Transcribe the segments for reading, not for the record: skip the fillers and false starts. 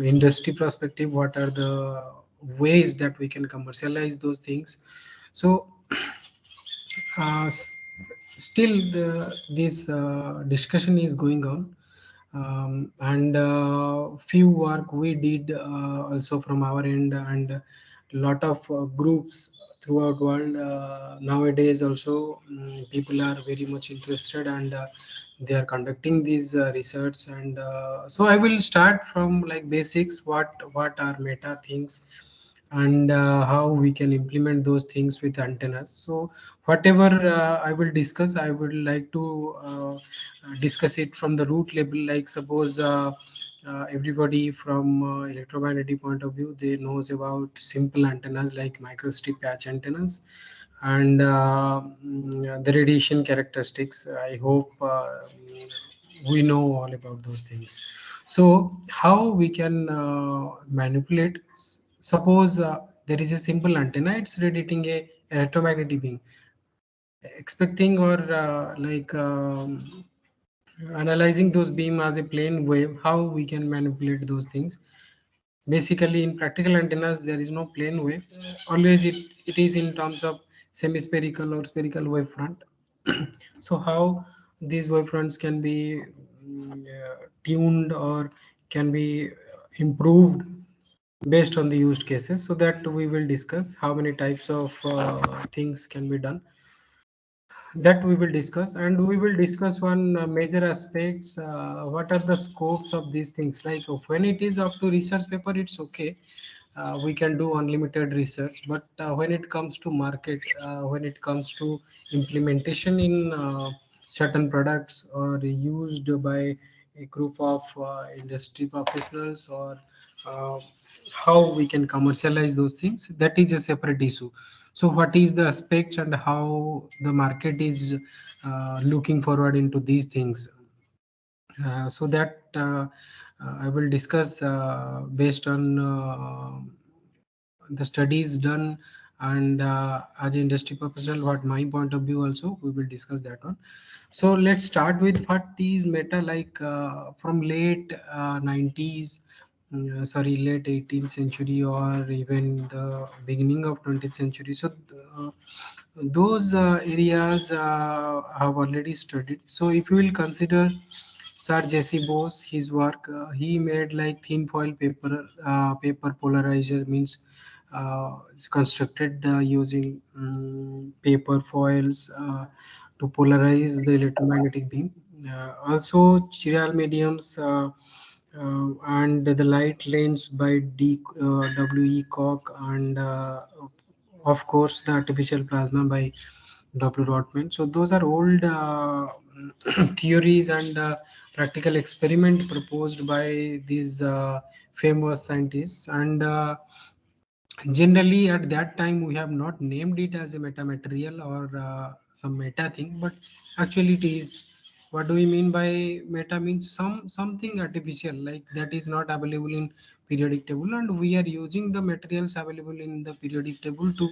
industry perspective, what are the ways that we can commercialize those things. So uh, s- still this discussion is going on, and few work we did also from our end, and a lot of groups throughout world nowadays also. People are very much interested, and they are conducting these research. And so I will start from like basics, what are meta things, and how we can implement those things with antennas. So whatever I will discuss, I would like to discuss it from the root level. Like suppose everybody from electromagnetic point of view, they knows about simple antennas like microstrip patch antennas, and the radiation characteristics. I hope we know all about those things. So how we can manipulate, suppose there is a simple antenna, it's radiating a electromagnetic beam, expecting or analyzing those beam as a plane wave. How we can manipulate those things? Basically in practical antennas there is no plane wave. Always it is in terms of semi-spherical or spherical wavefront. So how these wavefronts can be tuned or can be improved based on the used cases, so that we will discuss how many types of things can be done, that we will discuss. And we will discuss one major aspects, what are the scopes of these things. Like when it is up to research paper, it's okay, we can do unlimited research. But when it comes to market, when it comes to implementation in certain products or used by a group of industry professionals, or uh, how we can commercialize those things, that is a separate issue. So what is the aspects and how the market is looking forward into these things, so that I will discuss based on the studies done, and as an industry professional, what my point of view also, we will discuss that one. So let's start with what is meta. Like from late 90s, sorry, late 18th century, or even the beginning of 20th century. So those areas have already studied. So if you will consider Sir Jesse Bose, his work, he made like thin foil paper polarizer, means it's constructed using paper foils to polarize the electromagnetic beam. Also, chiral mediums and the light lens by W.E. Koch, and of course the artificial plasma by W. Rotman. So those are old theories and practical experiment proposed by these famous scientists. And generally at that time we have not named it as a metamaterial or some meta thing, but actually it is. What do we mean by meta? Means something artificial, like that is not available in periodic table, and we are using the materials available in the periodic table to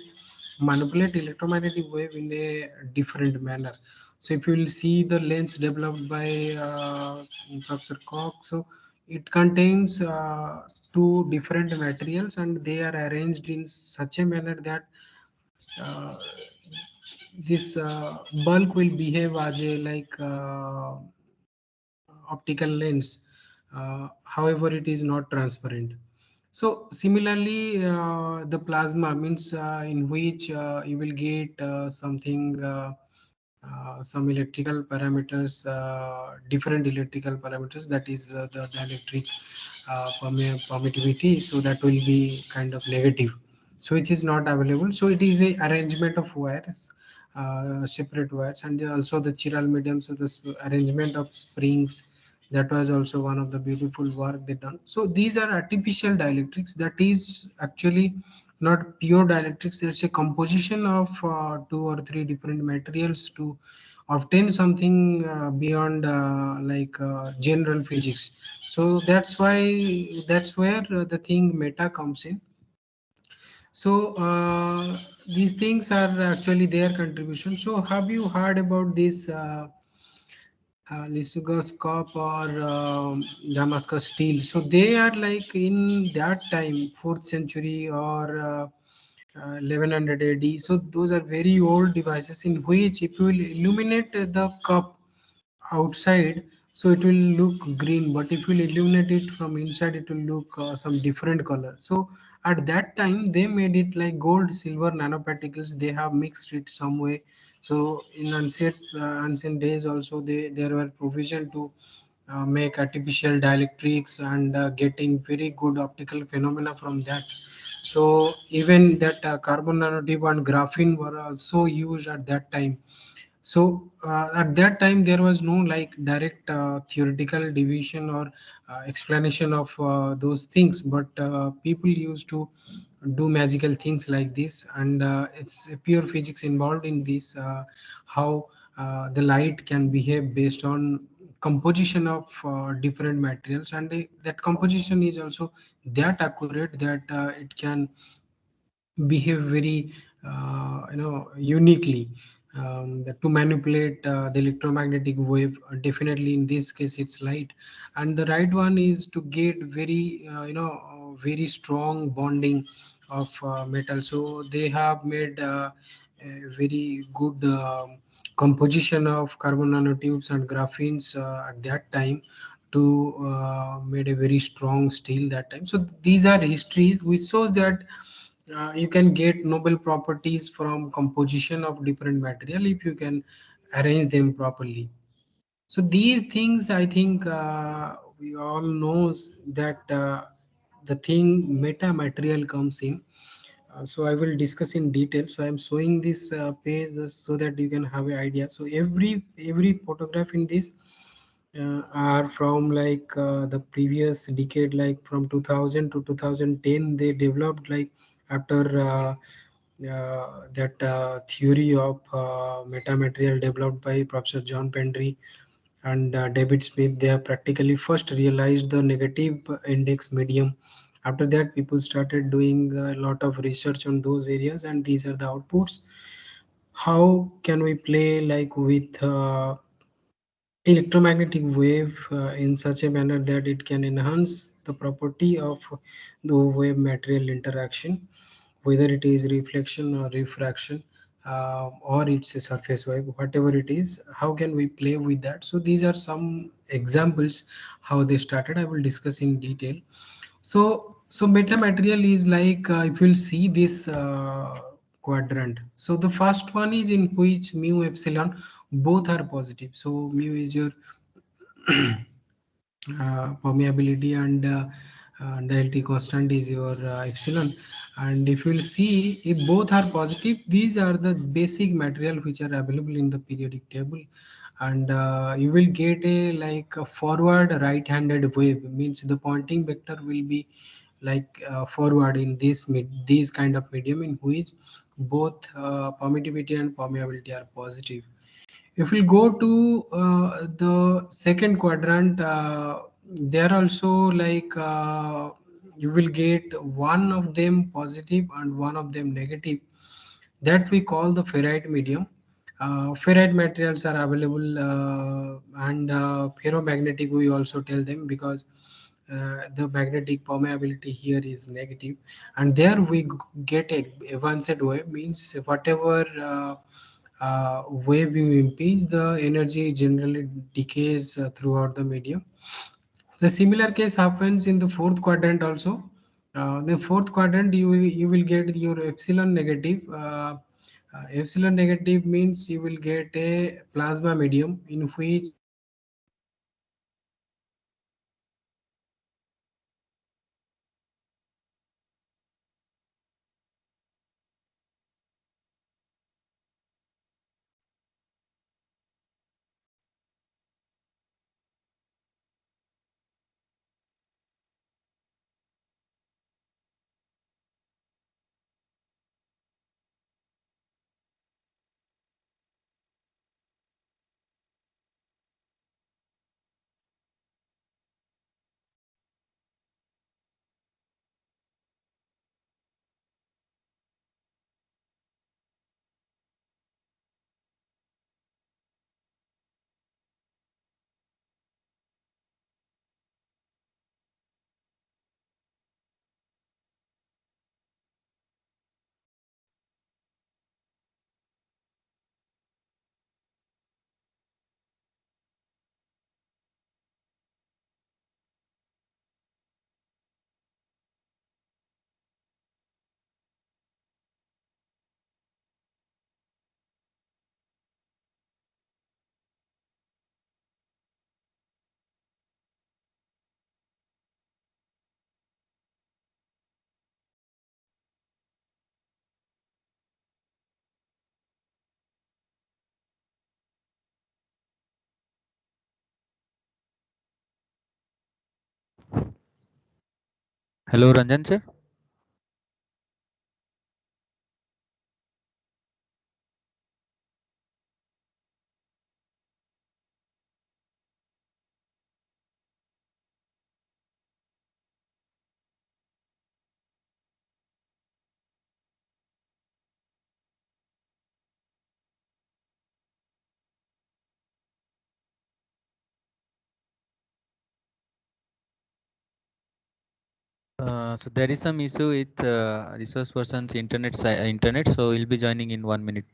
manipulate electromagnetic wave in a different manner. So if you will see the lens developed by Professor Koch, so it contains two different materials, and they are arranged in such a manner that uh, this bulk will behave as a like optical lens. However, it is not transparent. So similarly, the plasma means in which you will get something, some electrical parameters, different electrical parameters. That is the dielectric permittivity. So that will be kind of negative. So which is not available. So it is a arrangement of wires, separate wires, and also the chiral medium. So this arrangement of springs, that was also one of the beautiful work they done. So these are artificial dielectrics, that is actually not pure dielectrics. It's a composition of two or three different materials to obtain something beyond general physics. So that's why, that's where the thing meta comes in. So these things are actually their contribution. So have you heard about this Lithoscope or Damascus steel. So they are like in that time, fourth century or 1100 AD. So those are very old devices in which if you will illuminate the cup outside, so it will look green, but if you illuminate it from inside, it will look some different color. So at that time they made it like gold, silver nanoparticles, they have mixed it some way. So in ancient days also, there were provision to make artificial dielectrics and getting very good optical phenomena from that. So even that carbon nanotube and graphene were also used at that time. So at that time there was no like direct theoretical division or explanation of those things, but people used to do magical things like this, and it's pure physics involved in this, how the light can behave based on composition of different materials, and that composition is also that accurate that it can behave very uniquely, to manipulate the electromagnetic wave. Definitely in this case it's light, and the right one is to get very very strong bonding of metal. So they have made a very good composition of carbon nanotubes and graphenes at that time, to made a very strong steel that time. So these are histories which shows that you can get noble properties from composition of different material if you can arrange them properly. So these things, I think we all knows that the thing metamaterial comes in. So I will discuss in detail. So I am showing this page so that you can have an idea. So every photograph in this are from like the previous decade, like from 2000 to 2010. They developed like after that theory of metamaterial developed by Professor John Pendry and David Smith. They have practically first realized the negative index medium. After that, people started doing a lot of research on those areas, and these are the outputs. How can we play like with electromagnetic wave in such a manner that it can enhance the property of the wave material interaction, whether it is reflection or refraction, or it's a surface wave, whatever it is, how can we play with that? So these are some examples how they started. I will discuss in detail. So metamaterial is like, if you'll see this quadrant, so the first one is in which mu epsilon both are positive. So mu is your permeability, and the LT constant is your epsilon. And if you will see, if both are positive, these are the basic material which are available in the periodic table. And you will get a like a forward right-handed wave, means the pointing vector will be like forward in these kind of medium in which both permittivity and permeability are positive. If we go to the second quadrant, there also like you will get one of them positive and one of them negative, that we call the ferrite medium. Ferrite materials are available, and ferromagnetic we also tell them, because the magnetic permeability here is negative. And there we get a advanced wave, means whatever wave you impinge, the energy generally decays throughout the medium. The similar case happens in the fourth quadrant also. The fourth quadrant, you will get your epsilon negative. Epsilon negative means you will get a plasma medium in which Hello, Ranjan sir. So there is some issue with resource person's internet, so he'll be joining in 1 minute.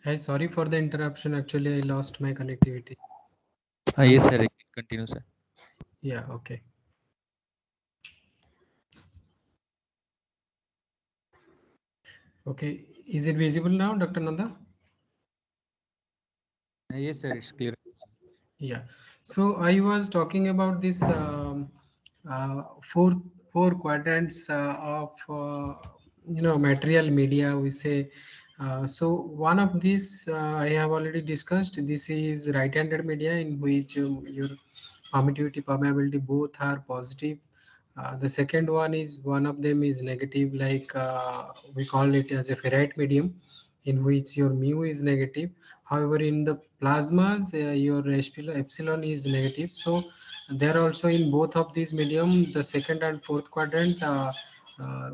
Hey, sorry for the interruption. Actually, I lost my connectivity. Yes, Some sir. I can continue, sir. Yeah, okay. Okay. Is it visible now, Dr. Nanda? Yes, sir. It's clear. Yeah. So I was talking about this uh, four four quadrants of material media. We say so. One of these I have already discussed. This is right-handed media in which your permittivity, permeability both are positive. The second one is one of them is negative, like we call it as a ferrite medium, in which your mu is negative. However, in the plasmas, your epsilon is negative. So there also in both of these medium, the second and fourth quadrant,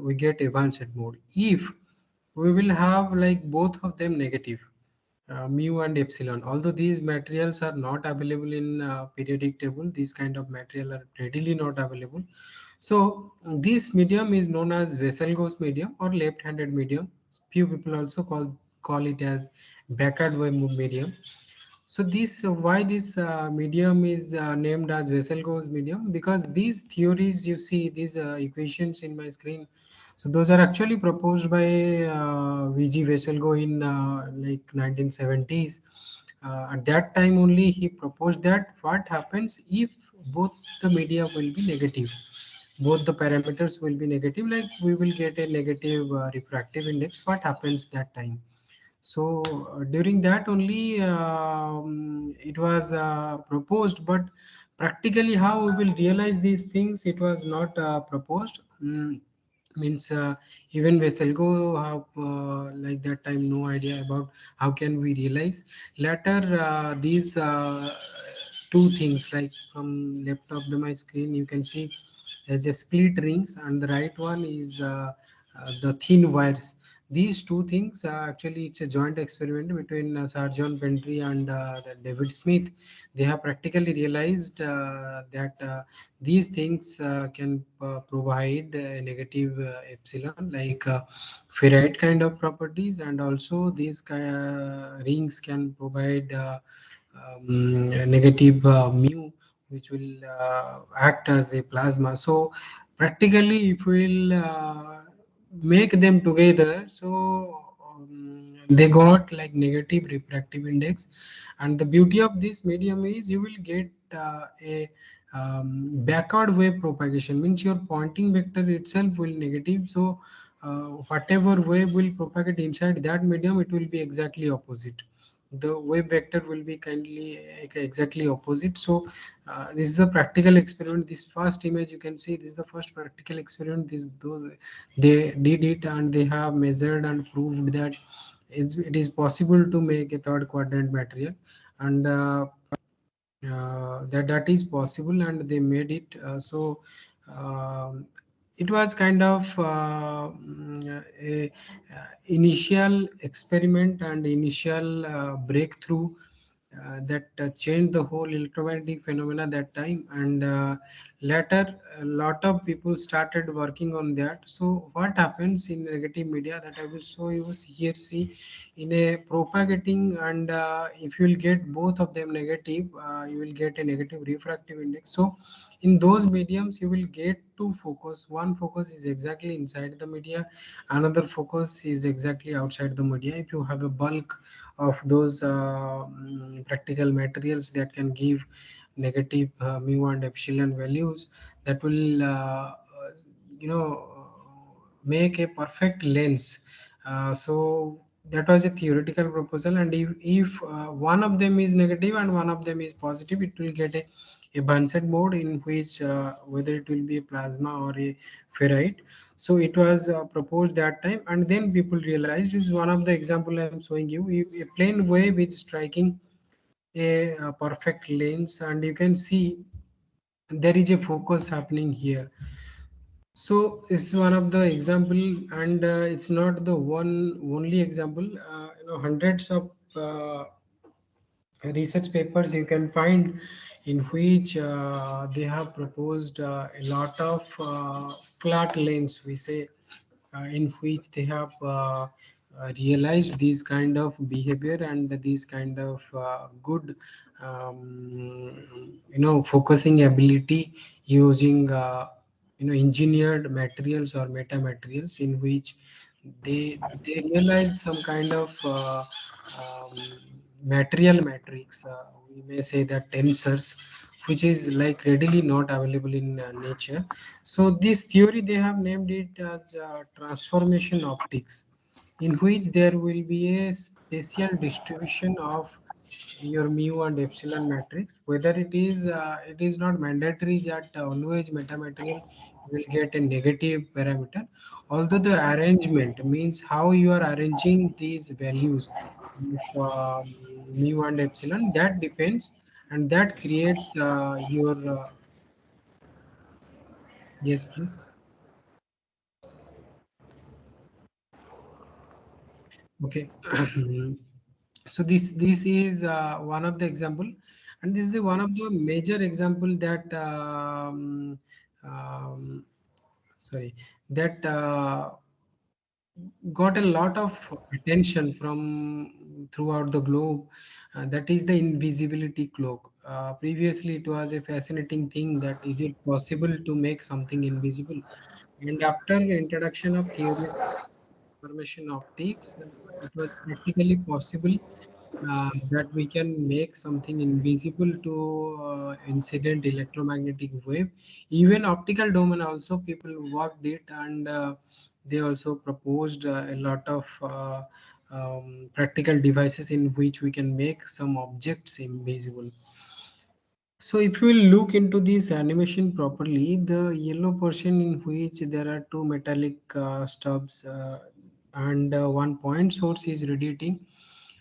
we get advanced mode. If we will have like both of them negative, mu and epsilon. Although these materials are not available in periodic table, these kind of material are readily not available. So this medium is known as Wesselgauss medium or left-handed medium. Few people also call it as backward wave medium. So this why this medium is named as Wesselgauss medium, because these theories you see these equations in my screen. So those are actually proposed by VG Wesselgauss in like 1970s. At that time only he proposed that what happens if both the media will be negative, both the parameters will be negative, like we will get a negative refractive index. What happens that time? So during that only it was proposed, but practically how we will realize these things, it was not proposed. Means even Veselgo have like that time no idea about how can we realize. Later these two things, like from left of the my screen you can see as a split rings, and the right one is the thin wires. These two things actually it's a joint experiment between Sir John Pentry and David Smith. They have practically realized that these things can provide negative epsilon, like ferrite kind of properties, and also these rings can provide negative mu, which will act as a plasma. So practically if we'll make them together, so they got like negative refractive index. And the beauty of this medium is you will get a backward wave propagation, means your pointing vector itself will negative. So whatever wave will propagate inside that medium, it will be exactly opposite. the wave vector will be kindly exactly opposite. So this is a practical experiment. This first image you can see, this is the first practical experiment. This those they did it, and they have measured and proved that it is possible to make a third quadrant material, and that is possible, and they made it. Um it was kind of a initial experiment and initial breakthrough that changed the whole electromagnetic phenomena that time, and later a lot of people started working on that. So what happens in negative media, that I will show you here. See, in a propagating, and if you will get both of them negative, you will get a negative refractive index. So in those mediums you will get two focus. One focus is exactly inside the media, another focus is exactly outside the media. If you have a bulk of those practical materials that can give negative mu and epsilon values, that will you know make a perfect lens. So that was a theoretical proposal, and if one of them is negative and one of them is positive, it will get a Bunsen mode in which whether it will be a plasma or a ferrite. So it was proposed that time, and then people realized, this is one of the example I am showing you. A plane wave is striking a perfect lens, and you can see there is a focus happening here. So it's one of the example, and it's not the one only example. Hundreds of research papers you can find in which they have proposed a lot of flat lanes, we say, in which they have realized these kind of behavior and these kind of good focusing ability using engineered materials or meta materials, in which they realized some kind of um, material matrix, we may say that tensors, which is like readily not available in nature. So this theory, they have named it as transformation optics, in which there will be a spatial distribution of your mu and epsilon matrix. Whether it is not mandatory that always metamaterial will get a negative parameter, although the arrangement means how you are arranging these values of mu and epsilon, that depends, and that creates your yes, please. Okay. So this is one of the example, and this is the one of the major example that um, sorry, that got a lot of attention from throughout the globe. That is the invisibility cloak. Previously it was a fascinating thing, that is it possible to make something invisible, and after introduction of theory information optics, it was practically possible that we can make something invisible to incident electromagnetic wave. Even optical domain also people worked it, and they also proposed a lot of practical devices in which we can make some objects invisible. So if we look into this animation properly, the yellow portion in which there are two metallic stubs, and one point source is radiating,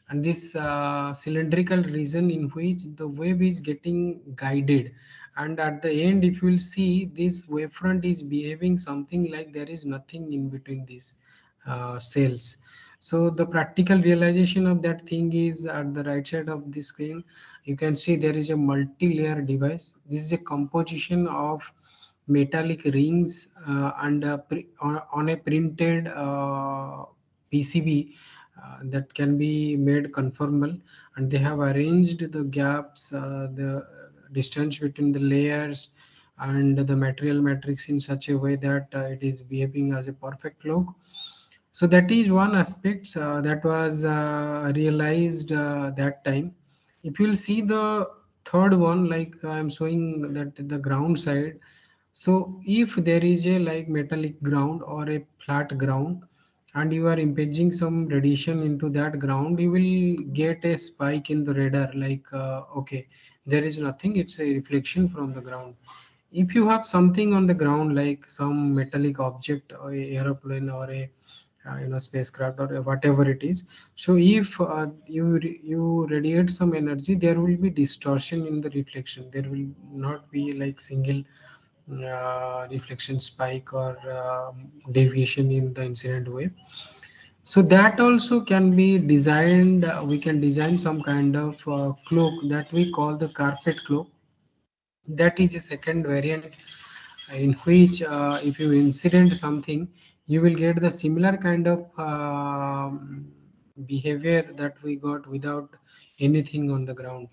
and this cylindrical region in which the wave is getting guided, and at the end if you will see, this wavefront is behaving something like there is nothing in between these cells. So the practical realization of that thing is at the right side of the screen. You can see there is a multi-layer device. This is a composition of metallic rings and on a printed PCB that can be made conformal, and they have arranged the gaps, the distance between the layers and the material matrix in such a way that it is behaving as a perfect clock. So that is one aspect that was realized that time. If you'll see the third one, like I'm showing that the ground side. So if there is a like metallic ground or a flat ground, and you are impinging some radiation into that ground, you will get a spike in the radar, like okay, there is nothing, it's a reflection from the ground. If you have something on the ground, like some metallic object or a aeroplane or a spacecraft or whatever it is, so if you radiate some energy, there will be distortion in the reflection. There will not be like single reflection spike or deviation in the incident wave. So that also can be designed. We can design some kind of cloak that we call the carpet cloak. That is a second variant in which if you incident something, you will get the similar kind of behavior that we got without anything on the ground.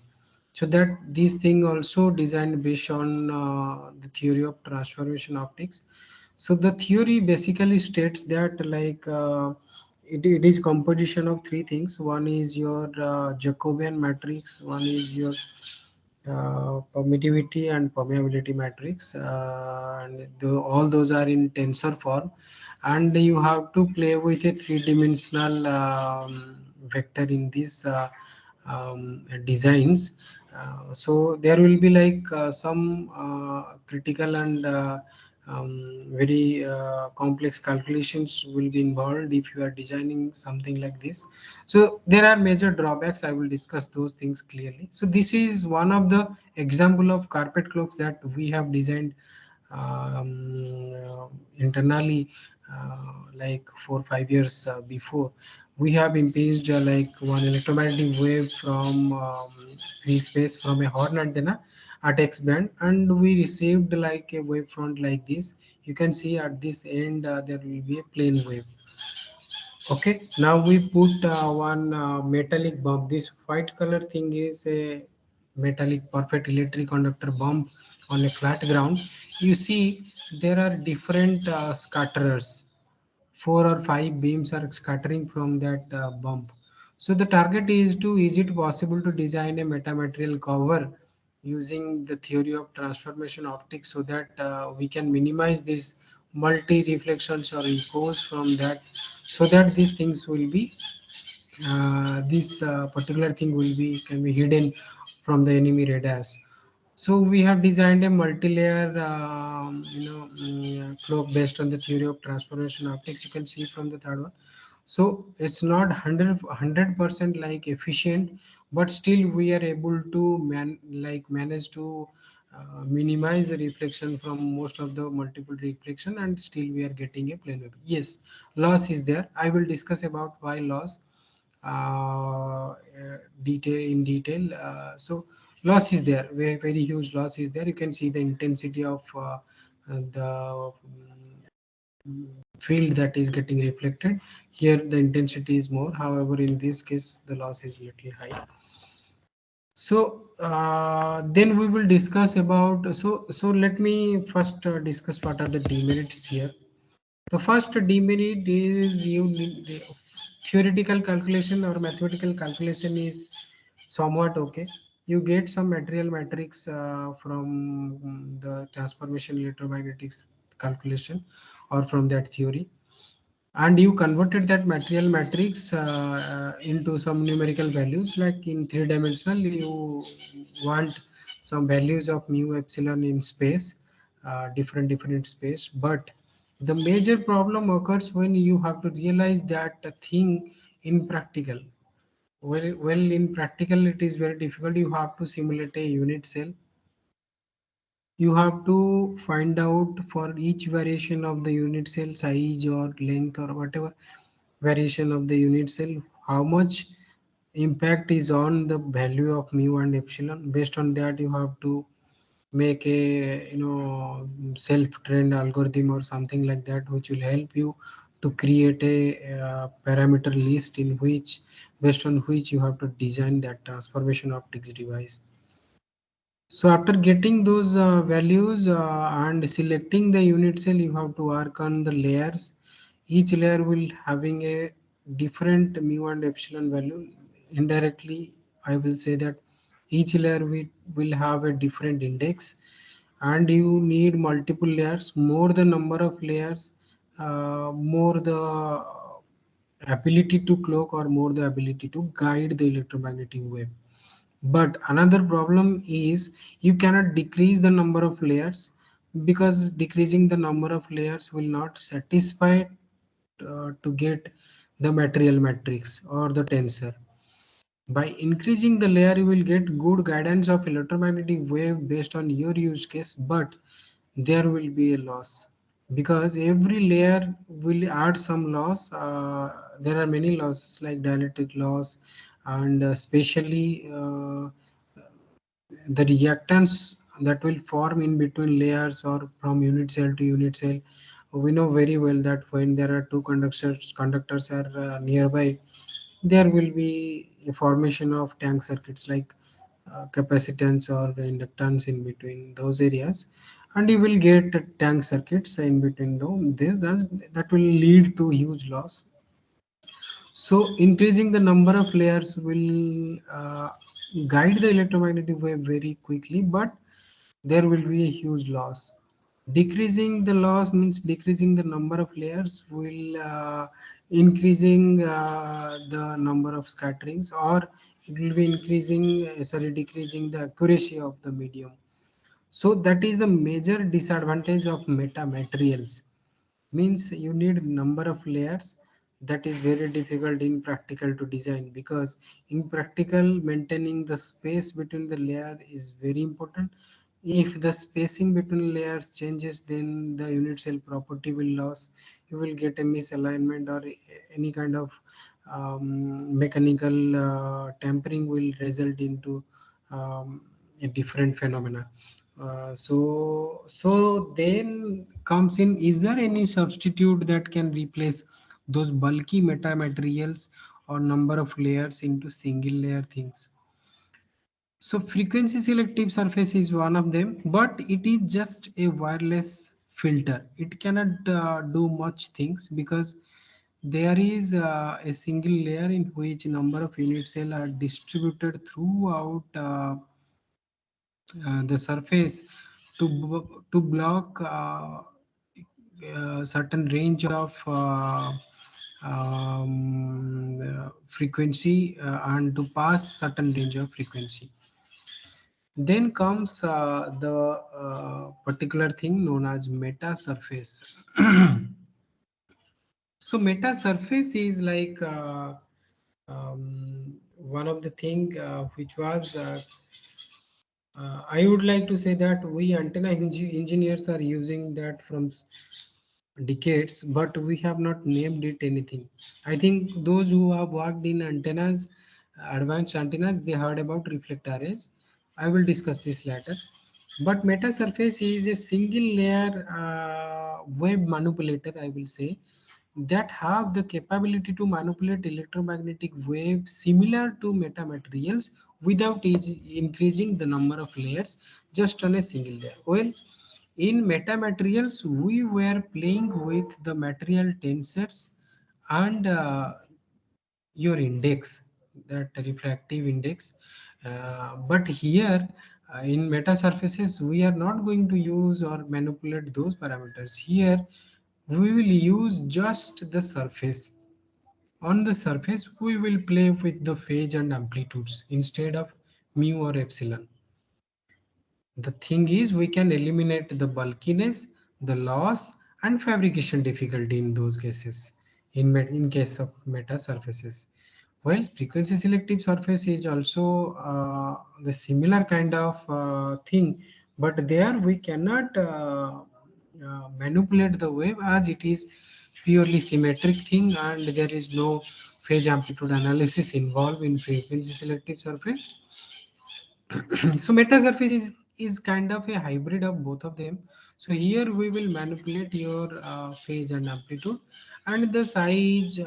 So that this thing also designed based on the theory of transformation optics. So the theory basically states that like it is composition of three things. One is your Jacobian matrix, one is your permittivity and permeability matrix, and all those are in tensor form, and you have to play with a three-dimensional vector in these designs. So there will be like some critical and very complex calculations will be involved if you are designing something like this. So there are major drawbacks. I will discuss those things clearly. So this is one of the example of carpet cloaks that we have designed internally, like 4 5 years before. We have impinged like one electromagnetic wave from free space from a horn antenna at X band, and we received like a wavefront like this. You can see at this end there will be a plane wave. Okay, now we put one metallic bump. This white color thing is a metallic perfect electric conductor bump on a flat ground. You see there are different scatterers. 4 or 5 beams are scattering from that bump. So the target is to, is it possible to design a metamaterial cover using the theory of transformation optics, so that we can minimize this multi reflections or echoes from that, so that these things will be this particular thing will be can be hidden from the enemy radars. So we have designed a multi-layer cloak based on the theory of transformation optics. You can see from the third one. So it's not 100% like efficient, but still we are able to manage to minimize the reflection from most of the multiple reflection, and still we are getting a plane wave. Yes, loss is there. I will discuss about why loss detail. So loss is there, very huge loss is there. You can see the intensity of the field that is getting reflected. Here the intensity is more, however in this case the loss is little high. So then we will discuss about, so let me first discuss what are the demerits here. The first demerit is you need the theoretical calculation or mathematical calculation is somewhat okay. You get some material matrix from the transformation electromagnetics calculation or from that theory, and you converted that material matrix into some numerical values. Like in three-dimensional, you want some values of mu epsilon in space, different space. But the major problem occurs when you have to realize that thing in practical. Well, in practical it is very difficult. You have to simulate a unit cell. You have to find out for each variation of the unit cell size or length or whatever variation of the unit cell, how much impact is on the value of mu and epsilon. Based on that, you have to make a self-trained algorithm or something like that, which will help you to create a parameter list in which, based on which you have to design that transformation optics device. So after getting those values and selecting the unit cell, you have to work on the layers. Each layer will having a different mu and epsilon value. Indirectly, I will say that each layer will have a different index, and you need multiple layers. More the number of layers, more the ability to cloak or more the ability to guide the electromagnetic wave. But another problem is you cannot decrease the number of layers, because decreasing the number of layers will not satisfy to get the material matrix or the tensor. By increasing the layer, you will get good guidance of electromagnetic wave based on your use case, but there will be a loss because every layer will add some loss. There are many losses like dielectric loss, and especially the reactance that will form in between layers or from unit cell to unit cell. We know very well that when there are two conductors are nearby, there will be a formation of tank circuits like capacitance or inductance in between those areas, and you will get tank circuits in between them. That will lead to huge loss. So increasing the number of layers will guide the electromagnetic wave very quickly, but there will be a huge loss. Decreasing the loss means decreasing the number of layers will increasing the number of scatterings, or it will be increasing, decreasing the accuracy of the medium. So that is the major disadvantage of metamaterials. Means you need number of layers, that is very difficult in practical to design, because in practical maintaining the space between the layer is very important. If the spacing between layers changes, then the unit cell property will lose. You will get a misalignment or any kind of mechanical tampering will result into a different phenomena. So then comes in, is there any substitute that can replace those bulky metamaterials or number of layers into single layer things? So frequency selective surface is one of them, but it is just a wireless filter. It cannot do much things because there is a single layer in which number of unit cell are distributed throughout the surface to block certain range of frequency and to pass certain range of frequency. Then comes the particular thing known as meta surface. So meta surface is like one of the thing which was I would like to say that we antenna engineers are using that from decades, but we have not named it anything. I think those who have worked in antennas, advanced antennas, they heard about reflector arrays. I will discuss this later. But meta surface is a single layer wave manipulator, I will say, that have the capability to manipulate electromagnetic waves similar to metamaterials without increasing the number of layers, just on a single layer. Well, in metamaterials, we were playing with the material tensors and your index, that refractive index. But here in meta surfaces, we are not going to use or manipulate those parameters. Here, we will use just the surface. On the surface, we will play with the phase and amplitudes instead of mu or epsilon. The thing is, we can eliminate the bulkiness, the loss, and fabrication difficulty in those cases. In case of meta surfaces, while frequency selective surface is also the similar kind of thing, but there we cannot manipulate the wave, as it is purely symmetric thing and there is no phase amplitude analysis involved in frequency selective surface. So meta surface is kind of a hybrid of both of them. So here we will manipulate your phase and amplitude, and the size,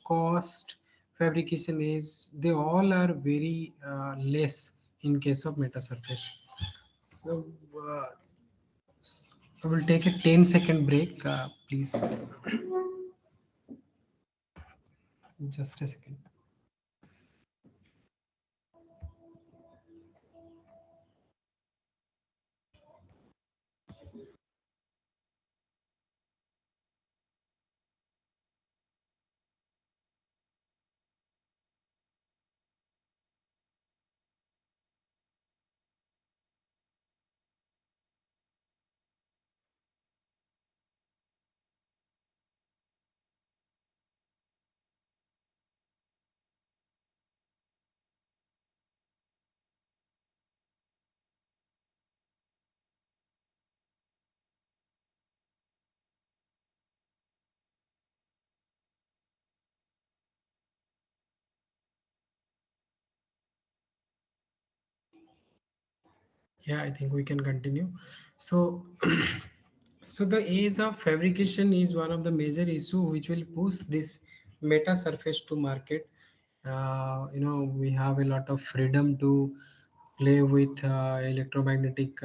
cost, fabrication is, they all are very less in case of meta surface. So uh, I will take a 10-second break, please. Just a second. Yeah, I think we can continue. So, so the ease of fabrication is one of the major issue which will push this meta surface to market. We have a lot of freedom to play with electromagnetic,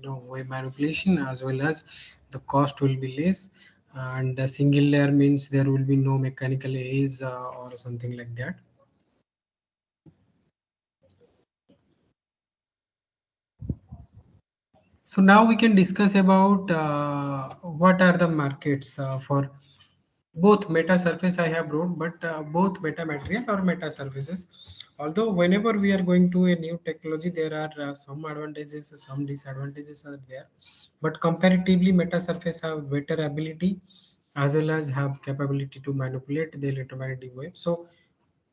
wave manipulation, as well as the cost will be less. And a single layer means there will be no mechanical haze or something like that. So now we can discuss about what are the markets for both meta surface I have wrote, but both meta material or meta surfaces. Although whenever we are going to a new technology, there are some advantages, some disadvantages are there. But comparatively, meta surface have better ability as well as have capability to manipulate the electromagnetic wave. So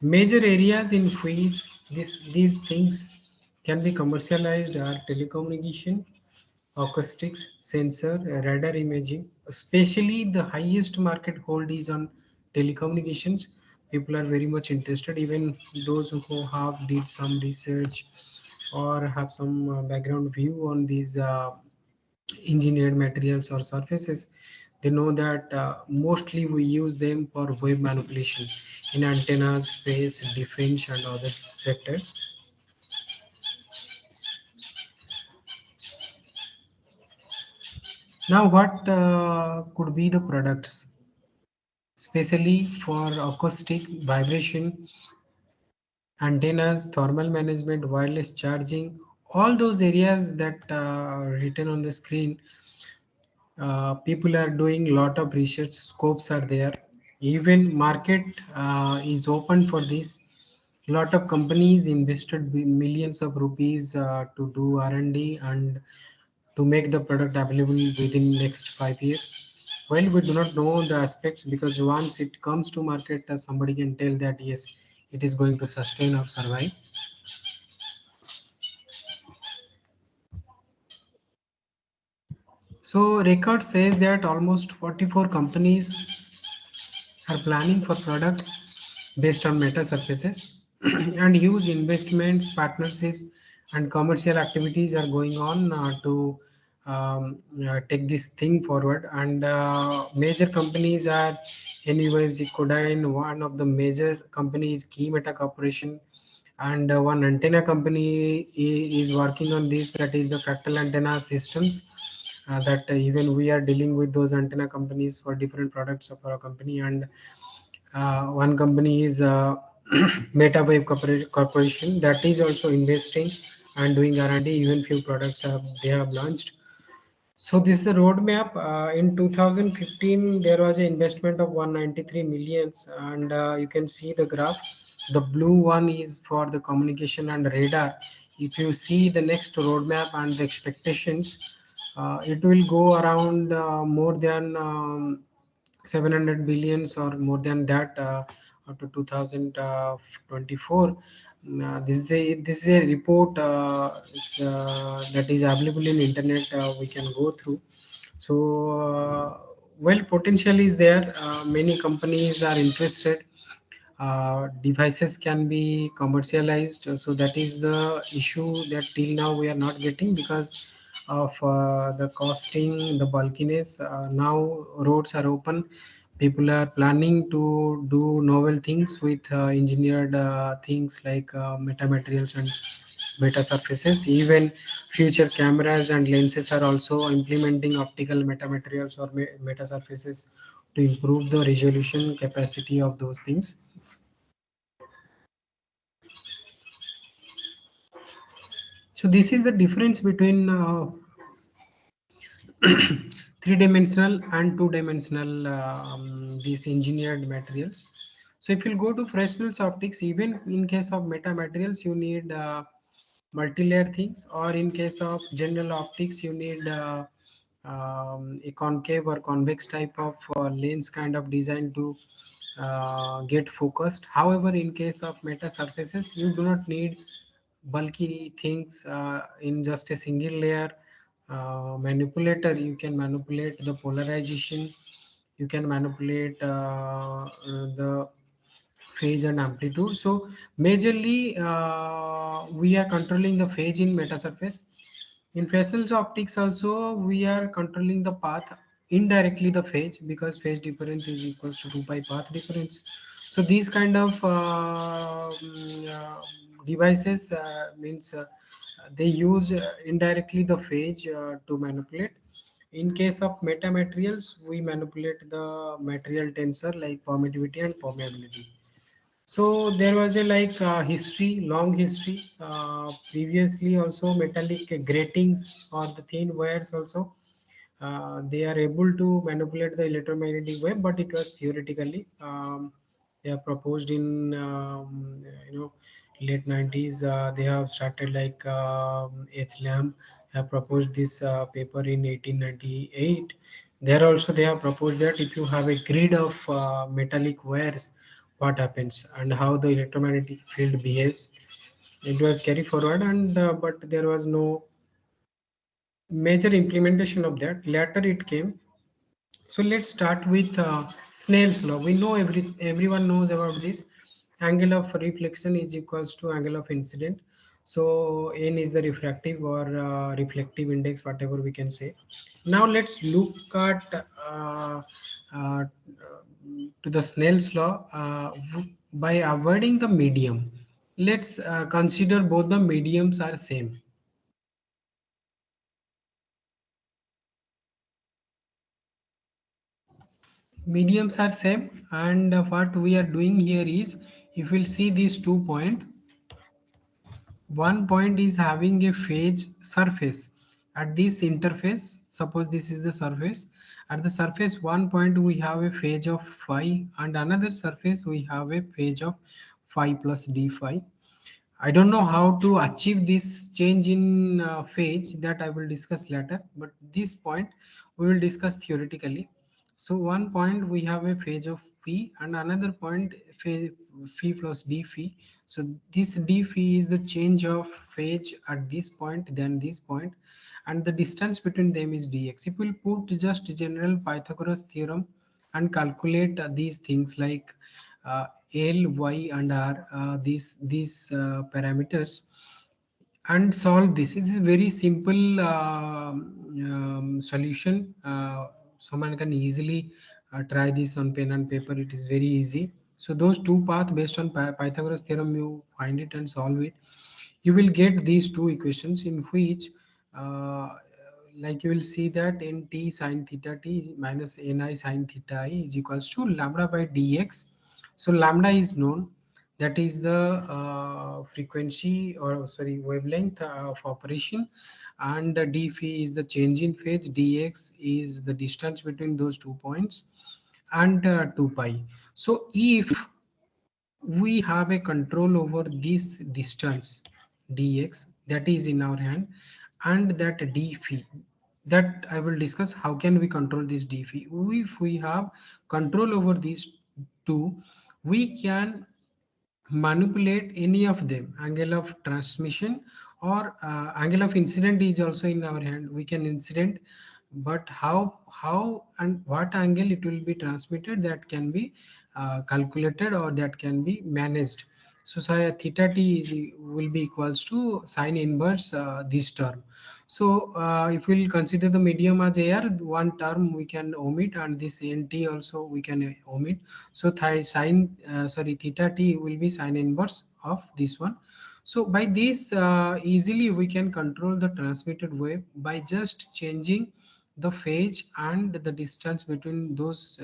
major areas in which these things can be commercialized are telecommunication, acoustics, sensor, radar imaging. Especially the highest market hold is on telecommunications. People are very much interested. Even those who have did some research or have some background view on these engineered materials or surfaces, they know that mostly we use them for wave manipulation in antennas, space, defense, and other sectors. Now, what could be the products, especially for acoustic, vibration, antennas, thermal management, wireless charging, all those areas that written on the screen. People are doing lot of research, scopes are there, even market is open for this. Lot of companies invested millions of rupees to do R&D and to make the product available within next 5 years. Well, we do not know the aspects, because once it comes to market, somebody can tell that yes, it is going to sustain or survive. So record says that almost 44 companies are planning for products based on meta surfaces, and huge investments, partnerships, and commercial activities are going on to take this thing forward. And major companies are NUFC, Kodain, one of the major companies, Key Meta Corporation, and one antenna company is working on this, that is the fractal antenna systems. That even we are dealing with those antenna companies for different products of our company. And one company is MetaWave Corporation, that is also investing and doing R&D. Even few products they have launched. So this is the roadmap. In 2015, there was an investment of 193 millions, and you can see the graph. The blue one is for the communication and radar. If you see the next roadmap and the expectations, it will go around more than 700 billions or more than that up to 2024. This is a report that is available in internet. We can go through. So, well, potential is there. Many companies are interested. Devices can be commercialized. So that is the issue that till now we are not getting because of the costing, the bulkiness. Now roads are open. People are planning to do novel things with engineered things like metamaterials and meta surfaces. Even future cameras and lenses are also implementing optical metamaterials or meta surfaces to improve the resolution capacity of those things. So this is the difference between three-dimensional and two-dimensional these engineered materials. So if you go to Fresnel's optics, even in case of meta materials, you need multi-layer things, or in case of general optics, you need a concave or convex type of lens kind of design to get focused. However, in case of meta surfaces, you do not need bulky things in just a single layer manipulator. You can manipulate the polarization, you can manipulate the phase and amplitude. So majorly we are controlling the phase in metasurface. In Fresnel's optics also we are controlling the path indirectly the phase, because phase difference is equals to 2 pi path difference. So these kind of devices means they use indirectly the phase to manipulate. In case of metamaterials, we manipulate the material tensor like permittivity and permeability. So there was a history, long history. Previously, also metallic gratings or the thin wires also they are able to manipulate the electromagnetic wave, but it was theoretically. They are proposed in late 90s. They have started H. Lamb have proposed this paper in 1898. There also they have proposed that if you have a grid of metallic wires, what happens and how the electromagnetic field behaves. It was carried forward, and but there was no major implementation of that. Later it came. So let's start with Snell's law. We know everyone knows about this. Angle of reflection is equals to angle of incident. So n is the refractive or reflective index, whatever we can say. Now let's look at uh, to the Snell's law by avoiding the medium. Let's consider both the mediums are same. Mediums are same, and what we are doing here is, if we'll see these 2 point, one point is having a phase surface at this interface. Suppose this is the surface. At the surface one point we have a phase of phi, and another surface we have a phase of phi plus d phi. I don't know how to achieve this change in phase, that I will discuss later, but this point we will discuss theoretically. So one point we have a phase of phi, and another point phase phi plus d phi. So this d phi is the change of phase at this point than this point, and the distance between them is dx. If we'll put just general Pythagoras theorem and calculate these things like L, Y, and R, these parameters, and solve this. It is a very simple solution. Someone can easily try this on pen and paper. It is very easy. So those two paths based on Pythagoras theorem, you find it and solve it. You will get these two equations in which uh, you will see that nt sine theta t minus ni sine theta I is equals to lambda by dx. So lambda is known, that is the frequency, or sorry, wavelength of operation, and d phi is the change in phase, dx is the distance between those 2 points, and 2 pi. So if we have a control over this distance dx, that is in our hand, and that d phi, that I will discuss how can we control this d phi. If we have control over these two, we can manipulate any of them. Angle of transmission or angle of incident is also in our hand. We can incident, but how and what angle it will be transmitted, that can be calculated or that can be managed. So sorry, theta t is will be equals to sine inverse this term. So if we'll consider the medium as air, one term we can omit, and this nt also we can omit. So theta t will be sine inverse of this one. So by this easily we can control the transmitted wave by just changing the phase and the distance between those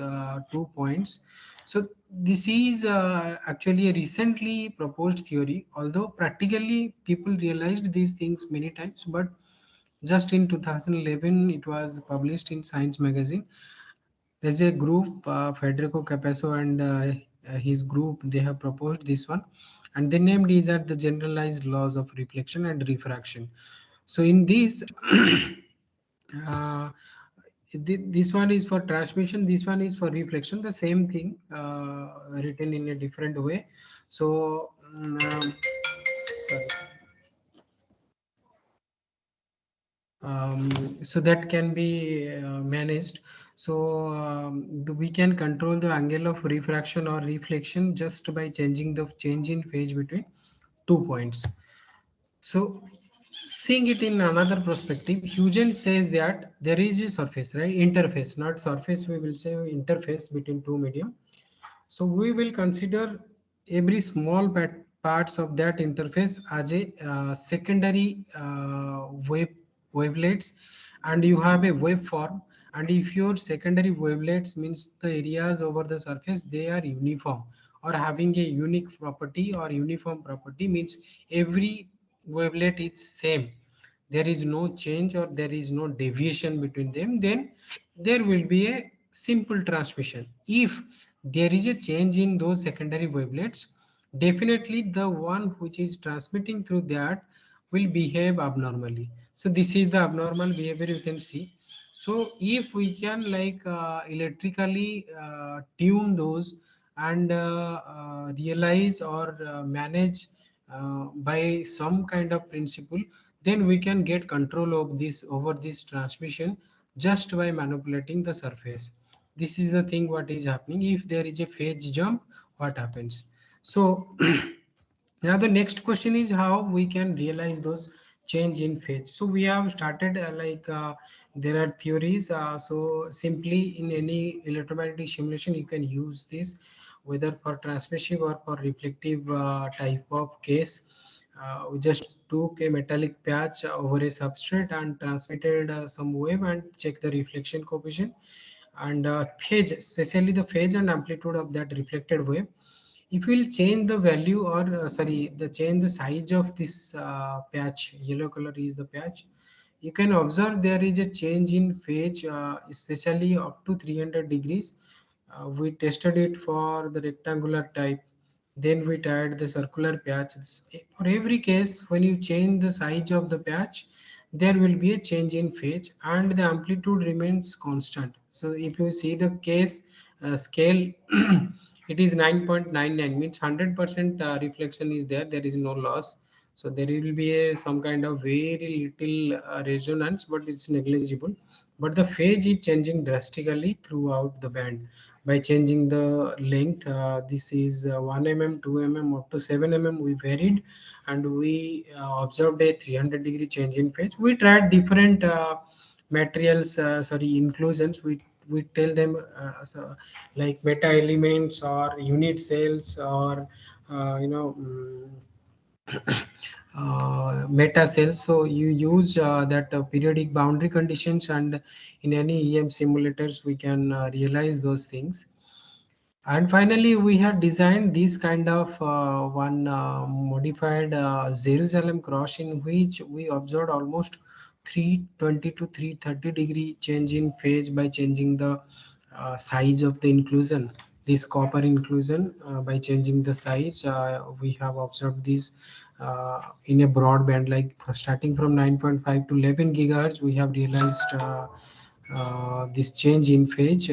2 points. So this is actually a recently proposed theory, although practically people realized these things many times, but just in 2011 it was published in Science magazine. There's a group, Federico Capasso and his group, they have proposed this one, and they named is at the generalized laws of reflection and refraction. So in this uh, this one is for transmission, this one is for reflection, the same thing written in a different way. So sorry. so that can be managed. So we can control the angle of refraction or reflection just by changing the change in phase between 2 points. So seeing it in another perspective, Huygens says that there is a surface, right? Interface, not surface, we will say interface between two medium. So we will consider every small parts of that interface as a secondary wavelets, and you have a waveform. And if your secondary wavelets means the areas over the surface, they are uniform or having a unique property or uniform property, means every wavelet is same, there is no change or there is no deviation between them, then there will be a simple transmission. If there is a change in those secondary wavelets, definitely the one which is transmitting through that will behave abnormally. So this is the abnormal behavior you can see. So if we can like electrically tune those and realize or manage by some kind of principle, then we can get control of this over this transmission just by manipulating the surface. This is the thing what is happening. If there is a phase jump, what happens? So now the next question is how we can realize those change in phase. So we have started there are theories. So simply in any electromagnetic simulation, you can use this whether for transmissive or for reflective type of case. We just took a metallic patch over a substrate and transmitted some wave and check the reflection coefficient and phase, especially the phase and amplitude of that reflected wave. If we'll change the value or sorry, the change the size of this patch, yellow color is the patch, you can observe there is a change in phase, especially up to 300 degrees. We tested it for the rectangular type, then we tried the circular patch. For every case, when you change the size of the patch, there will be a change in phase and the amplitude remains constant. So if you see the case scale, it is 9.99, means 100% reflection is there, there is no loss. So there will be a some kind of very little resonance, but it's negligible. But the phase is changing drastically throughout the band by changing the length. This is 1 mm, 2 mm, up to 7 mm we varied, and we observed a 300-degree change in phase. We tried different materials, sorry, inclusions. We tell them like meta elements or unit cells or meta cells. So you use that periodic boundary conditions, and in any EM simulators we can realize those things. And finally, we have designed this kind of one modified Jerusalem cross, in which we observed almost 320 to 330-degree change in phase by changing the size of the inclusion. This copper inclusion, by changing the size, we have observed this in a broad band, like starting from 9.5 to 11 gigahertz. We have realized this change in phase.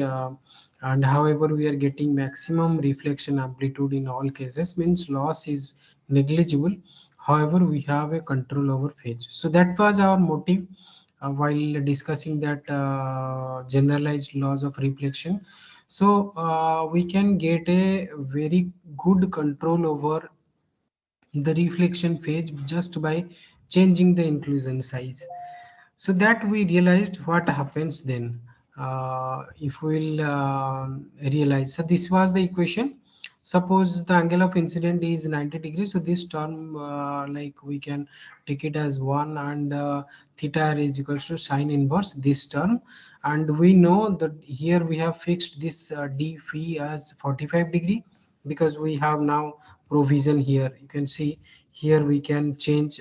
And however, we are getting maximum reflection amplitude in all cases, means loss is negligible. However, we have a control over phase. So that was our motive while discussing that generalized laws of reflection. So we can get a very good control over the reflection phase just by changing the inclusion size. So that we realized what happens then if we'll realize. So this was the equation. Suppose the angle of incident is 90 degrees, so this term like we can take it as 1, and theta r is equals to sine inverse this term. And we know that here we have fixed this d phi as 45 degree, because we have now provision here. You can see here we can change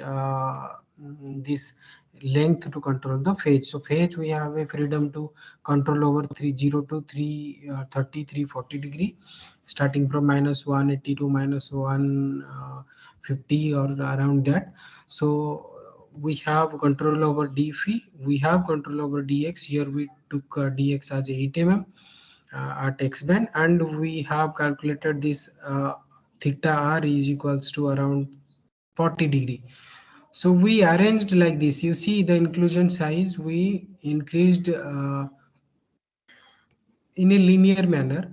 this length to control the phase. So phase we have a freedom to control over 30 to 330 340 degree, starting from -180 to -150 or around that. So we have control over d phi, we have control over dx. Here we took dx as 8 mm at x band, and we have calculated this theta r is equals to around 40 degree. So we arranged like this. You see the inclusion size, we increased in a linear manner,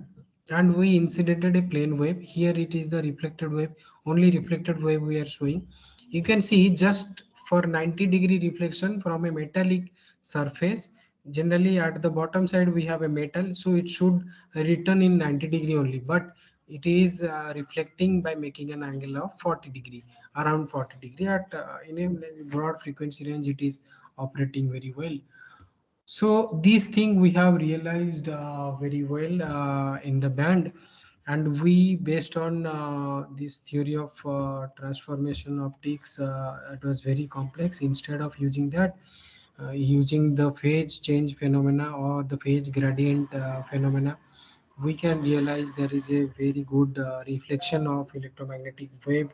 and we incidented a plane wave. Here it is the reflected wave, only reflected wave we are showing. You can see just for 90-degree reflection from a metallic surface, generally at the bottom side we have a metal, so it should return in 90-degree only, but it is reflecting by making an angle of 40-degree, around 40-degree at in a broad frequency range. It is operating very well. So these thing we have realized very well in the band, and we based on this theory of transformation optics, it was very complex. Instead of using that, using the phase change phenomena or the phase gradient phenomena, we can realize there is a very good reflection of electromagnetic wave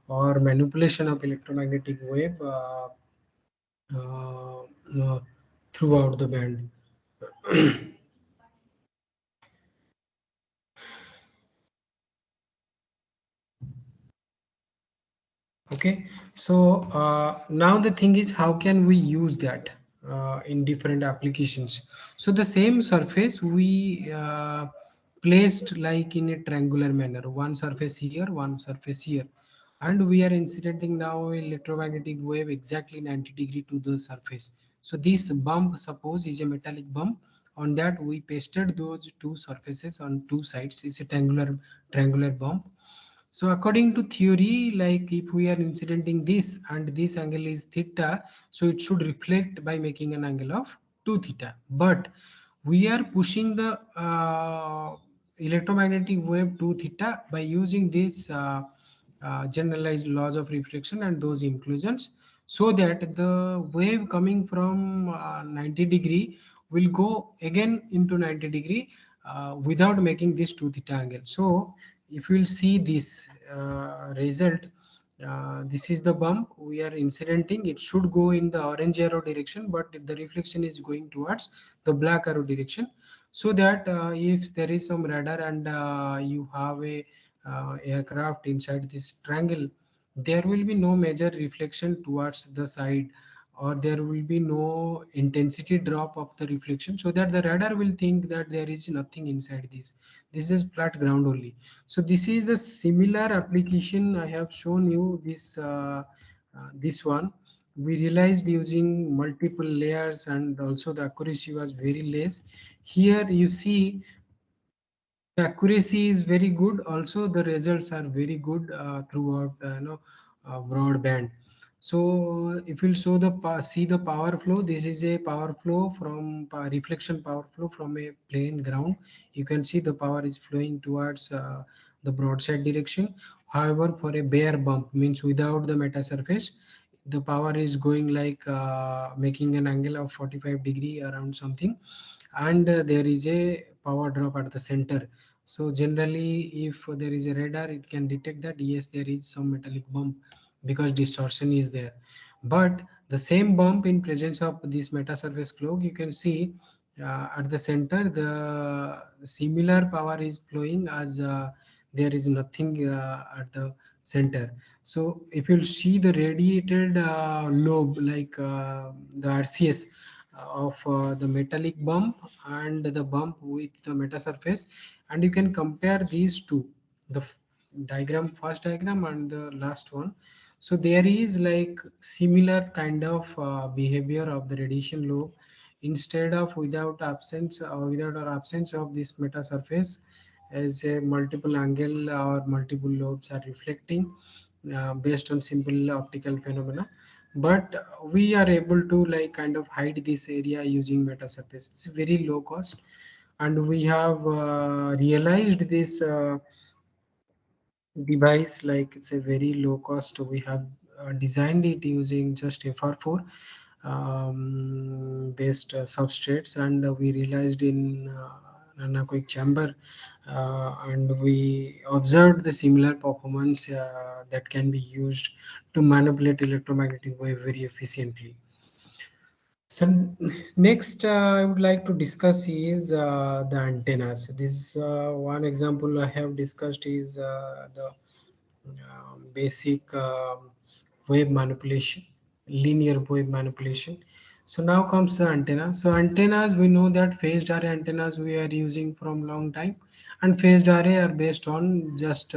or manipulation of electromagnetic wave uh, uh, throughout the band. Okay, so now the thing is, how can we use that in different applications? So the same surface we placed like in a triangular manner, one surface here, one surface here, and we are incidenting now electromagnetic wave exactly 90-degree to the surface. So this bump, suppose, is a metallic bump. On that we pasted those two surfaces on two sides. It's a triangular bump. So according to theory, like if we are incidenting this and this angle is theta, so it should reflect by making an angle of 2 theta. But we are pushing the electromagnetic wave 2 theta by using this generalized laws of reflection and those inclusions, so that the wave coming from 90-degree will go again into 90-degree without making this 2 theta angle. So if you will see this result, this is the bump we are incidenting. It should go in the orange arrow direction, but the reflection is going towards the black arrow direction. So that if there is some radar and you have a aircraft inside this triangle, there will be no major reflection towards the side, or there will be no intensity drop of the reflection, so that the radar will think that there is nothing inside this is flat ground only. So this is the similar application I have shown you. This one we realized using multiple layers, and also the accuracy was very less. Here you see the accuracy is very good, also the results are very good throughout broadband. So if you'll show the see the power flow, this is a power flow from reflection power flow from a plain ground. You can see the power is flowing towards the broadside direction. However, for a bare bump, means without the meta surface, the power is going like making an angle of 45-degree around something, and there is a power drop at the center. So generally, if there is a radar, it can detect that yes, there is some metallic bump, because distortion is there. But the same bump in presence of this metasurface cloak, you can see at the center the similar power is flowing as there is nothing at the center. So if you see the radiated lobe, like the RCS of the metallic bump and the bump with the metasurface, and you can compare these two, the diagram, first diagram and the last one. So there is like similar kind of behavior of the radiation lobe. Instead of without absence or without or absence of this metasurface, as a multiple angle or multiple lobes are reflecting based on simple optical phenomena. But we are able to like kind of hide this area using metasurface. It's very low cost, and we have realized this device like it's a very low cost. We have designed it using just FR4 based substrates, and we realized in anechoic chamber, and we observed the similar performance that can be used to manipulate electromagnetic wave very efficiently. So next, I would like to discuss is the antennas. This one example I have discussed is the basic wave manipulation, linear wave manipulation. So now comes the antenna. So antennas, we know that phased array antennas we are using from long time, and phased array are based on just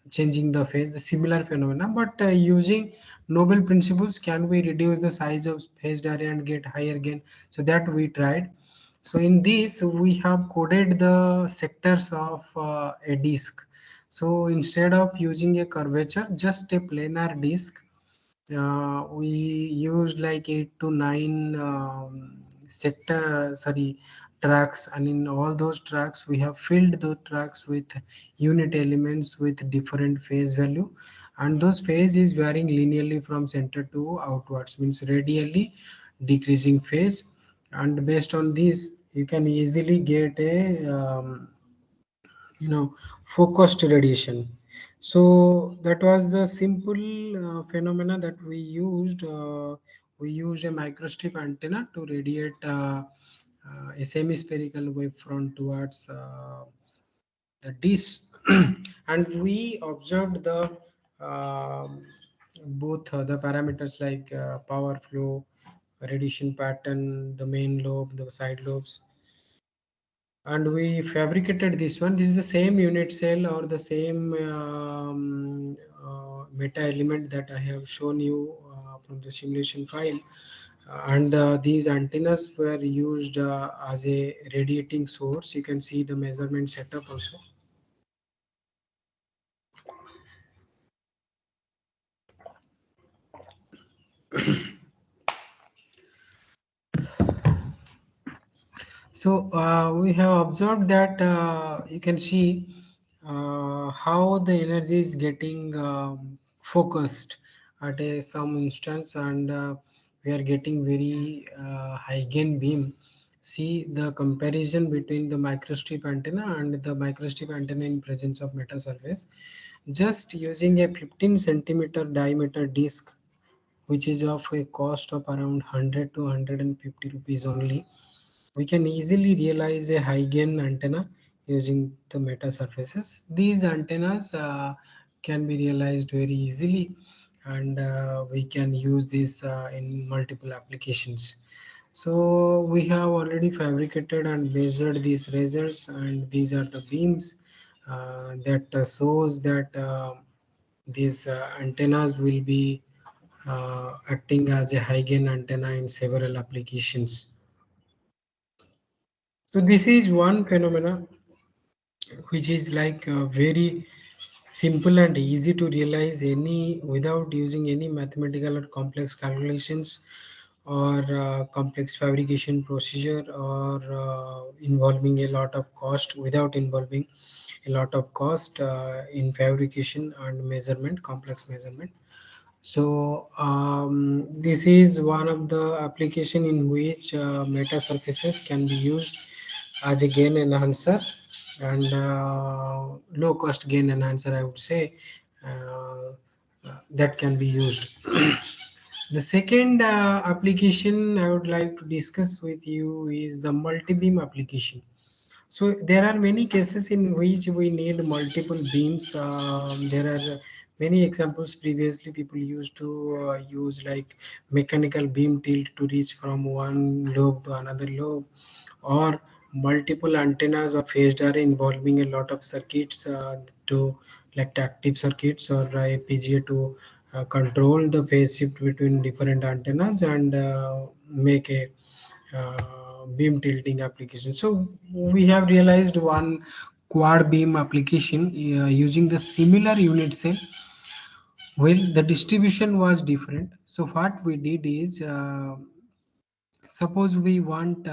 changing the phase, the similar phenomena. But using Noble principles, can we reduce the size of phased array and get higher gain? So that we tried. So in this, we have coded the sectors of a disk. So instead of using a curvature, just a planar disk, we used like 8 to 9 sector sorry tracks, and in all those tracks we have filled the tracks with unit elements with different phase value, and those phase is varying linearly from center to outwards, means radially decreasing phase. And based on this you can easily get a focused radiation. So that was the simple phenomena that we used a microstrip antenna to radiate a semi-spherical wavefront towards the disk and we observed the um both the parameters like power flow, radiation pattern, the main lobe, the side lobes, and we fabricated this one. This is the same unit cell or the same meta element that I have shown you from the simulation file. And these antennas were used as a radiating source. You can see the measurement setup also. So we have observed that you can see how the energy is getting focused at some instance, and we are getting very high gain beam. See the comparison between the microstrip antenna and the microstrip antenna in presence of meta surface. Just using a 15 centimeter diameter disc, which is of a cost of around 100 to 150 rupees only, we can easily realize a high gain antenna using the meta surfaces. These antennas can be realized very easily, and we can use this in multiple applications. So we have already fabricated and measured these results, and these are the beams that shows that these antennas will be acting as a high gain antenna in several applications. So this is one phenomena which is like very simple and easy to realize any without using any mathematical or complex calculations or complex fabrication procedure or involving a lot of cost, without involving a lot of cost in fabrication and measurement, complex measurement. So this is one of the application in which meta surfaces can be used as a gain enhancer and low cost gain enhancer, I would say, that can be used. The second application I would like to discuss with you is the multi-beam application. So there are many cases in which we need multiple beams. There are many examples. Previously, people used to use like mechanical beam tilt to reach from one lobe to another lobe, or multiple antennas or phased array involving a lot of circuits to like active circuits or FPGA to control the phase shift between different antennas and make a beam tilting application. So we have realized one quad beam application using the similar unit cell. Well, the distribution was different. So what we did is, suppose we want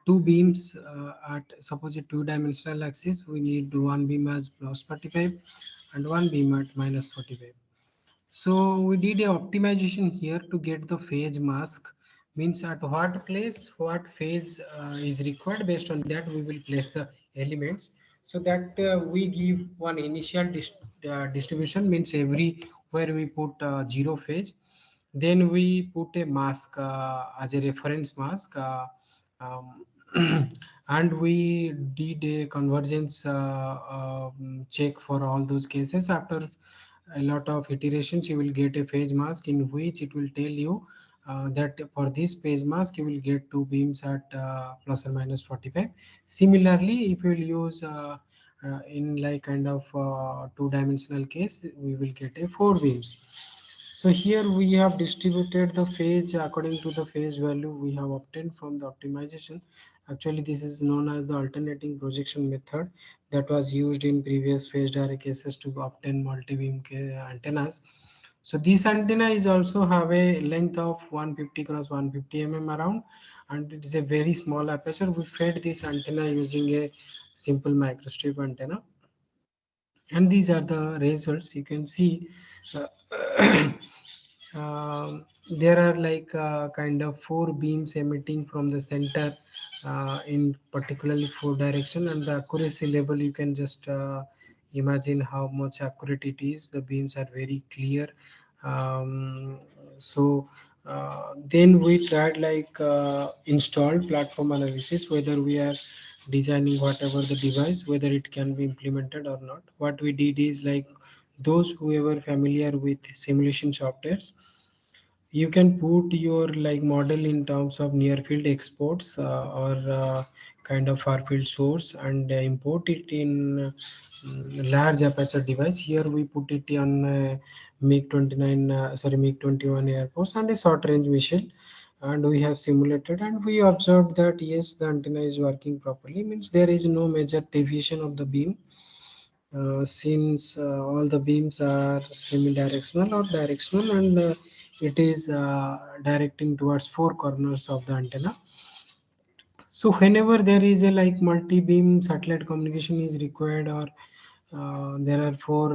two beams at suppose a two-dimensional axis. We need one beam as plus 45 and one beam at minus 45. So we did a optimization here to get the phase mask, means at what place what phase is required. Based on that we will place the elements, so that we give one initial distribution, means every where we put zero phase, then we put a mask as a reference mask, um, and we did a convergence check for all those cases. After a lot of iterations you will get a phase mask in which it will tell you that for this phase mask you will get two beams at plus or minus 45. Similarly, if you will use in like kind of two-dimensional case, we will get a four beams. So here we have distributed the phase according to the phase value we have obtained from the optimization. Actually, this is known as the alternating projection method that was used in previous phased array cases to obtain multi-beam antennas. So this antenna is also have a length of 150 cross 150 around, and it is a very small aperture. We fed this antenna using a simple microstrip antenna, and these are the results. You can see uh, there are like kind of four beams emitting from the center in particularly four direction, and the accuracy level you can just imagine how much accurate it is. The beams are very clear. um, so then we tried like installed platform analysis, whether we are designing whatever the device, whether it can be implemented or not. What we did is like, those who are familiar with simulation softwares, you can put your like model in terms of near field exports or kind of far field source, and import it in large aperture device. Here we put it on MiG 29 sorry MiG 21 Air Force and a short range missile, and we have simulated and we observed that yes, the antenna is working properly, means there is no major deviation of the beam, since all the beams are semi-directional or directional, and it is directing towards four corners of the antenna. So whenever there is a like multi-beam satellite communication is required, or there are four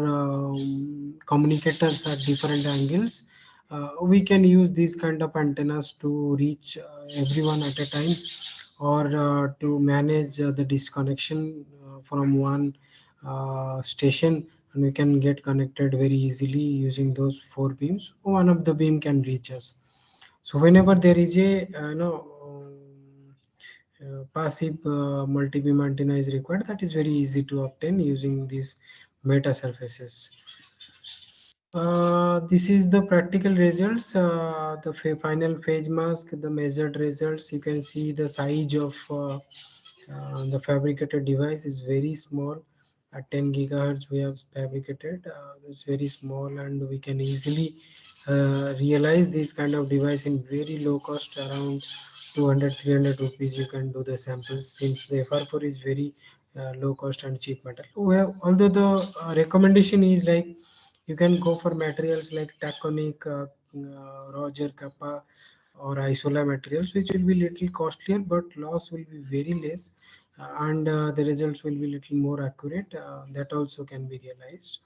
communicators at different angles, we can use these kind of antennas to reach everyone at a time, or to manage the disconnection from one station, and we can get connected very easily using those four beams. One of the beam can reach us. So whenever there is a passive multi-beam antenna is required, that is very easy to obtain using these meta surfaces. This is the practical results, the final phase mask, the measured results. You can see the size of the fabricated device is very small. At 10 gigahertz, we have fabricated. It's very small, and we can easily realize this kind of device in very low cost, around 200 300 rupees. You can do the samples, since the FR4 is very low cost and cheap metal. Well, although the recommendation is like, you can go for materials like Taconic, Roger, Kappa, or Isola materials, which will be little costlier, but loss will be very less, and the results will be little more accurate. That also can be realized.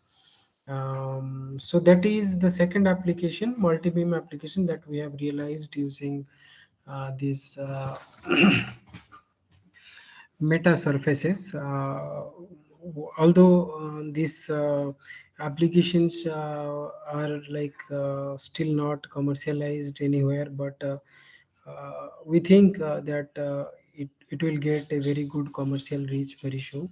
So that is the second application, multi-beam application, that we have realized using this meta surfaces. Although these applications are like still not commercialized anywhere, but we think that it will get a very good commercial reach very soon.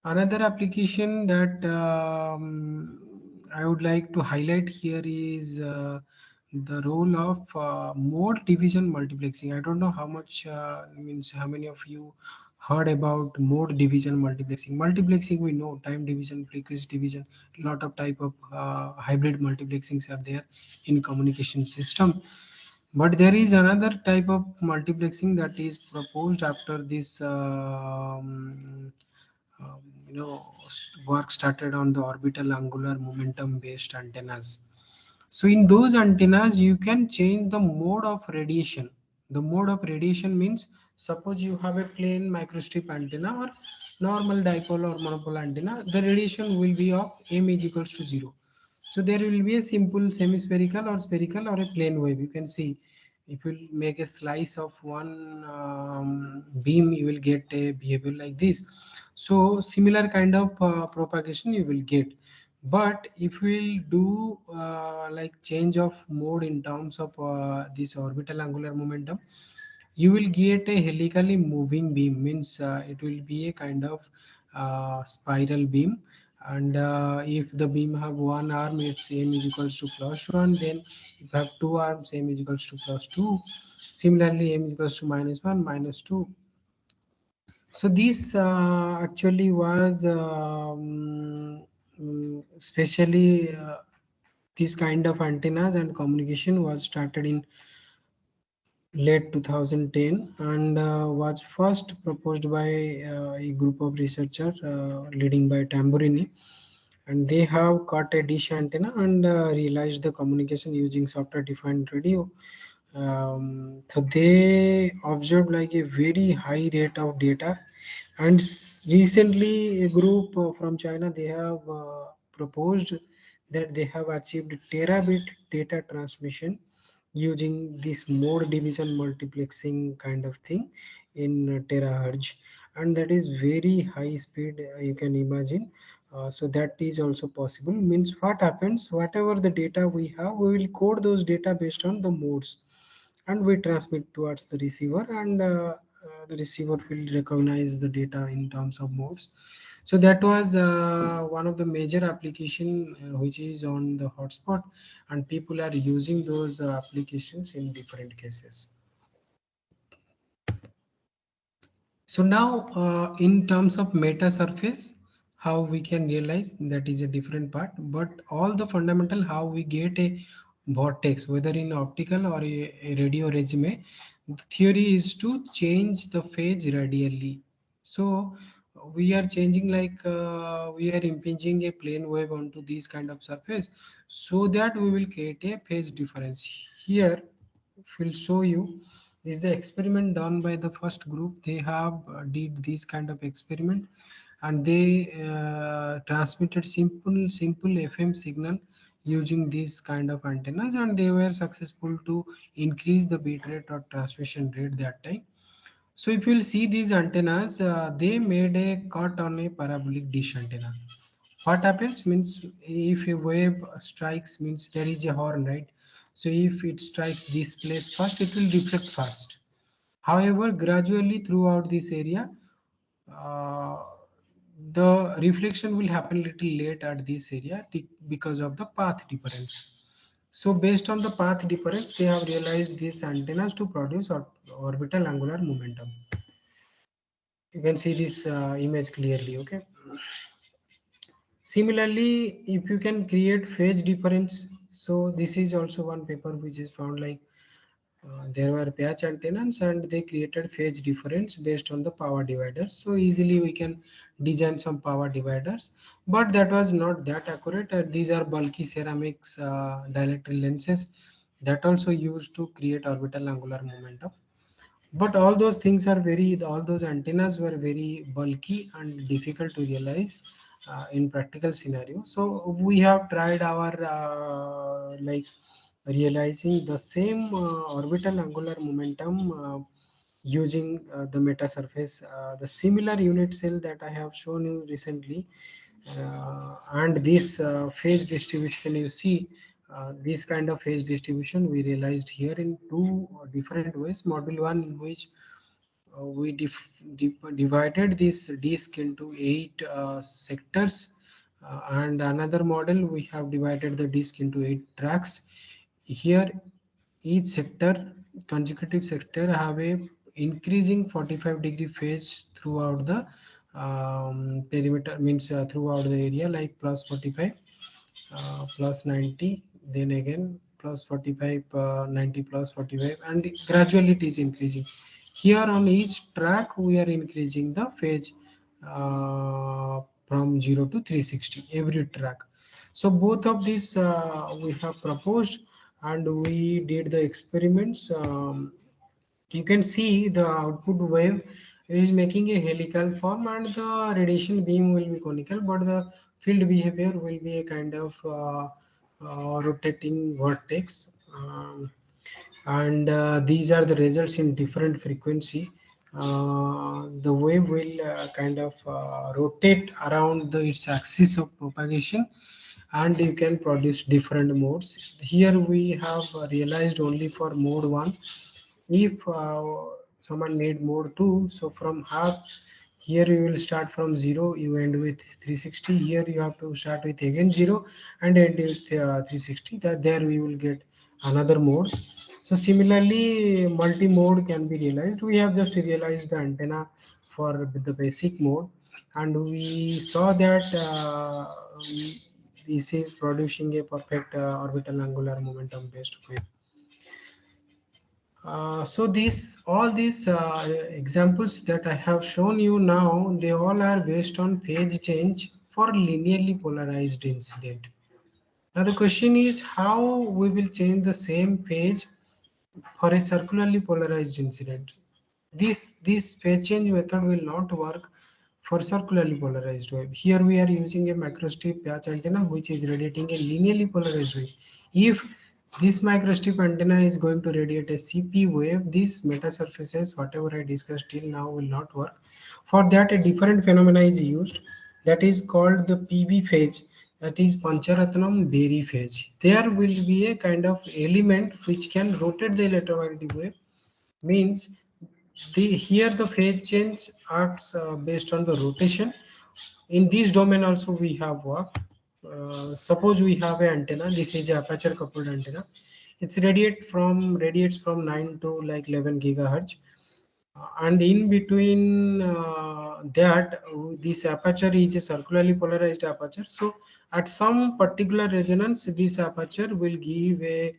Another application that I would like to highlight here is the role of mode division multiplexing. I don't know how much means how many of you heard about mode division multiplexing. Multiplexing, we know time division, frequency division, lot of type of hybrid multiplexings are there in communication system. But there is another type of multiplexing that is proposed after this um, you know work started on the orbital angular momentum based antennas. So in those antennas, you can change the mode of radiation. The mode of radiation means, suppose you have a plain microstrip antenna or normal dipole or monopole antenna, the radiation will be of m is equals to 0. So there will be a simple semispherical or spherical or a plane wave. You can see, if you make a slice of one beam, you will get a behavior like this. So similar kind of propagation you will get. But if we'll do like change of mode in terms of this orbital angular momentum, you will get a helically moving beam, means it will be a kind of spiral beam, And if the beam have one arm, its m is equals to plus 1. Then if have two arms, m is equals to plus 2. Similarly, m is equals to minus 1, minus 2. So this actually was especially this kind of antennas and communication was started in late 2010 and was first proposed by a group of researchers leading by Tamburini, and they have cut a dish antenna and realized the communication using software defined radio. So they observed like a very high rate of data, and recently a group from China, they have proposed that they have achieved terabit data transmission using this mode division multiplexing kind of thing in terahertz, and that is very high speed, you can imagine. So that is also possible. Means what happens, whatever the data we have, we will code those data based on the modes, and we transmit towards the receiver, and the receiver will recognize the data in terms of modes. So that was one of the major application which is on the hotspot, and people are using those applications in different cases. So now in terms of meta surface, how we can realize, that is a different part, but all the fundamental how we get a vortex, whether in optical or a radio regime, the theory is to change the phase radially. So we are changing like we are impinging a plane wave onto this kind of surface, so that we will get a phase difference. Here will show you, this is the experiment done by the first group. They have did this kind of experiment, and they transmitted simple FM signal using this kind of antennas, and they were successful to increase the bit rate or transmission rate that time. So if you will see these antennas, they made a cut on a parabolic dish antenna. What happens means, if a wave strikes, means there is a horn, right? So if it strikes this place first, it will reflect first. However, gradually throughout this area, uh, the reflection will happen little late at this area because of the path difference. So based on the path difference, they have realized these antennas to produce orbital angular momentum. You can see this image clearly, okay? Similarly, if you can create phase difference, so this is also one paper which is found like there were patch antennas and they created phase difference based on the power dividers. So easily we can design some power dividers, but that was not that accurate. These are bulky ceramics dielectric lenses that also used to create orbital angular momentum. But all those things are very, all those antennas were very bulky and difficult to realize in practical scenario. So we have tried our like realizing the same orbital angular momentum using the meta surface, the similar unit cell that I have shown you recently, and this phase distribution you see, this kind of phase distribution we realized here in two different ways. Module 1, in which we divided this disk into 8 sectors, and another model we have divided the disk into 8 tracks. Here each sector, consecutive sector, have a increasing 45-degree phase throughout the perimeter, means throughout the area, like plus 45, plus 90, then again plus 45, 90 plus 45, and gradually it is increasing. Here on each track we are increasing the phase from 0 to 360 every track. So both of these we have proposed, and we did the experiments. You can see the output wave is making a helical form, and the radiation beam will be conical, but the field behavior will be a kind of rotating vortex. And these are the results in different frequency. The wave will kind of rotate around its axis of propagation, and you can produce different modes. Here we have realized only for mode 1. If someone need mode 2, so from half Here you will start from 0, you end with 360. Here you have to start with again 0 and end with 360. That there we will get another mode. So similarly, multi-mode can be realized. We have just realized the antenna for the basic mode, and we saw that this is producing a perfect orbital angular momentum based wave. So these all these examples that I have shown you now, they all are based on phase change for linearly polarized incident. Now the question is how we will change the same phase for a circularly polarized incident. This phase change method will not work for circularly polarized wave. Here we are using a microstrip patch antenna which is radiating a linearly polarized wave. If this microstrip antenna is going to radiate a CP wave, these metasurfaces, whatever I discussed till now, will not work. For that, a different phenomena is used, that is called the PB phase, that is Pancharatnam Berry phase. There will be a kind of element which can rotate the electromagnetic wave, means here the phase change acts based on the rotation. In this domain also we have worked. Suppose we have an antenna, this is a aperture coupled antenna. It's radiates from 9 to like 11 gigahertz, and in between that this aperture is a circularly polarized aperture. So at some particular resonance this aperture will give a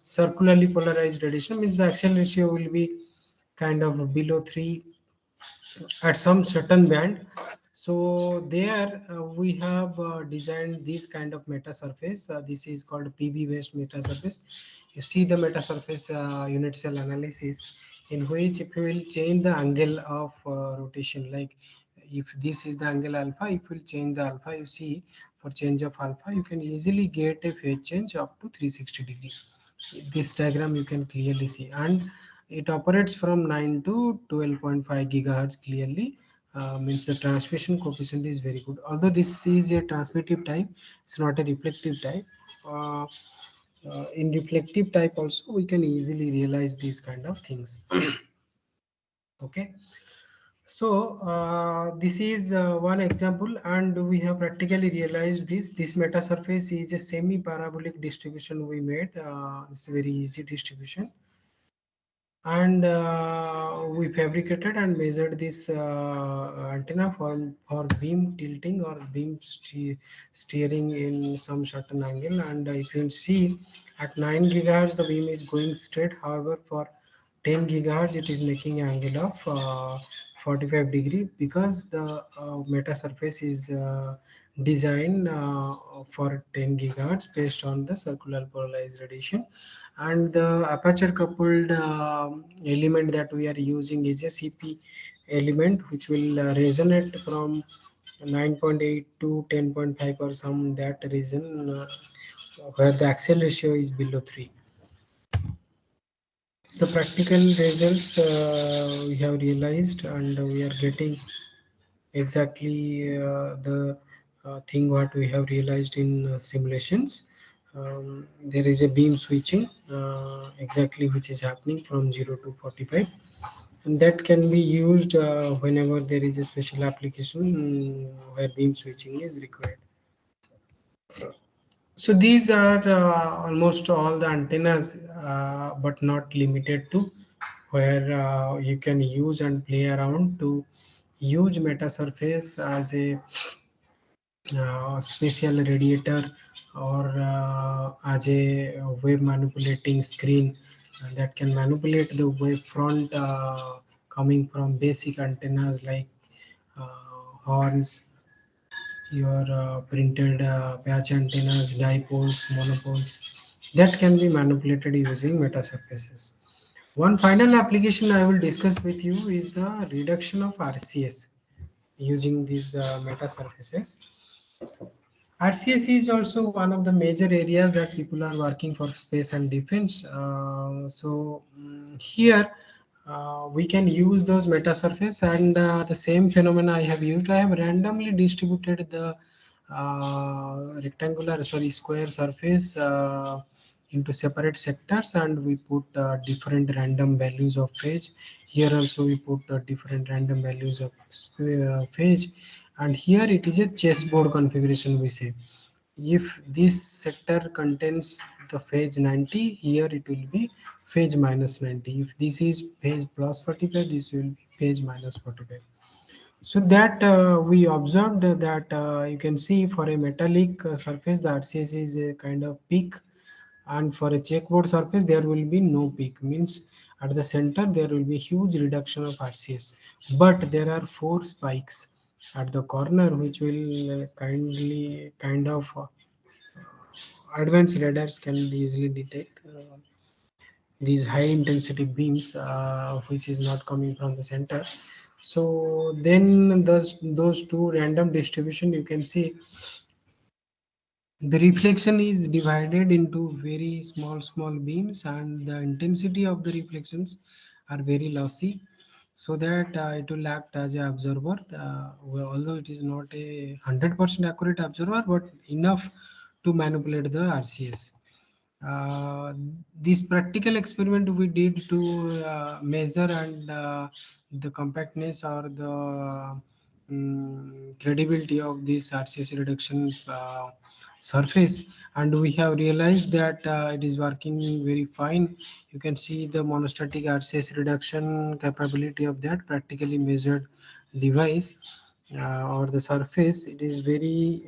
circularly polarized radiation, means the axial ratio will be kind of below 3 at some certain band. So there we have designed this kind of meta surface. This is called PB based meta surface. You see the meta surface unit cell analysis, in which if you will change the angle of rotation, like if this is the angle alpha, if you will change the alpha, you see for change of alpha you can easily get a phase change up to 360 degree. This diagram you can clearly see, and it operates from 9 to 12.5 gigahertz clearly. Means the transmission coefficient is very good, although this is a transmittive type, it's not a reflective type. uh, in reflective type also we can easily realize these kind of things. Okay, so this is one example, and we have practically realized this meta surface is a semi parabolic distribution we made. It's a very easy distribution, and we fabricated and measured this antenna for beam tilting or beam steering in some certain angle. And if you see at 9 gigahertz the beam is going straight, however for 10 gigahertz it is making an angle of 45 degree, because the meta surface is designed for 10 gigahertz based on the circular polarized radiation. And the aperture coupled element that we are using is a CP element, which will resonate from 9.8 to 10.5 or some that region, where the axial ratio is below 3. So practical results we have realized, and we are getting exactly the thing what we have realized in simulations. There is a beam switching exactly which is happening from 0 to 45, and that can be used whenever there is a special application where beam switching is required. So these are almost all the antennas, but not limited to, where you can use and play around to use meta surface as a spatial radiator, or as a wave manipulating screen that can manipulate the wave front coming from basic antennas like horns, your printed patch antennas, dipoles, monopoles, that can be manipulated using meta surfaces. One final application I will discuss with you is the reduction of RCS using these meta surfaces. RCS is also one of the major areas that people are working for space and defense. Here we can use those meta surface, and the same phenomena I have used. I have randomly distributed the square surface into separate sectors, and we put different random values of phase. Here also we put different random values of phase, and here it is a chessboard configuration, we say. If this sector contains the phase 90, here it will be phase minus 90. If this is phase plus 45, this will be phase minus 45. So that we observed that you can see for a metallic surface, the RCS is a kind of peak, and for a checkboard surface there will be no peak, means at the center there will be huge reduction of RCS, but there are four spikes at the corner which will kind of advanced radars can easily detect these high intensity beams which is not coming from the center. So then those two random distribution, you can see the reflection is divided into very small beams, and the intensity of the reflections are very lossy, so that it will act as a observer, well, although it is not a 100% accurate observer, but enough to manipulate the RCS. uh, this practical experiment we did to measure and the compactness or the credibility of this RCS reduction surface, and we have realized that it is working very fine. You can see the monostatic RCS reduction capability of that practically measured device or the surface. It is very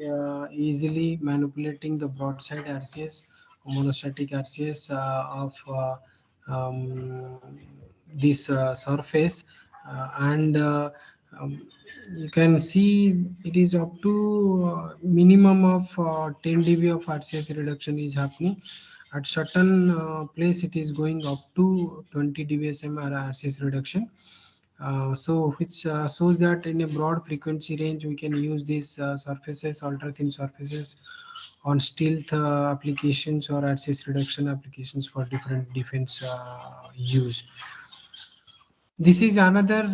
easily manipulating the broadside RCS, monostatic RCS of this surface, and you can see it is up to minimum of 10 dB of RCS reduction is happening. At certain place it is going up to 20 dBsm RCS reduction. So which shows that in a broad frequency range we can use these surfaces, ultra thin surfaces, on stealth applications or RCS reduction applications for different defense use. This is another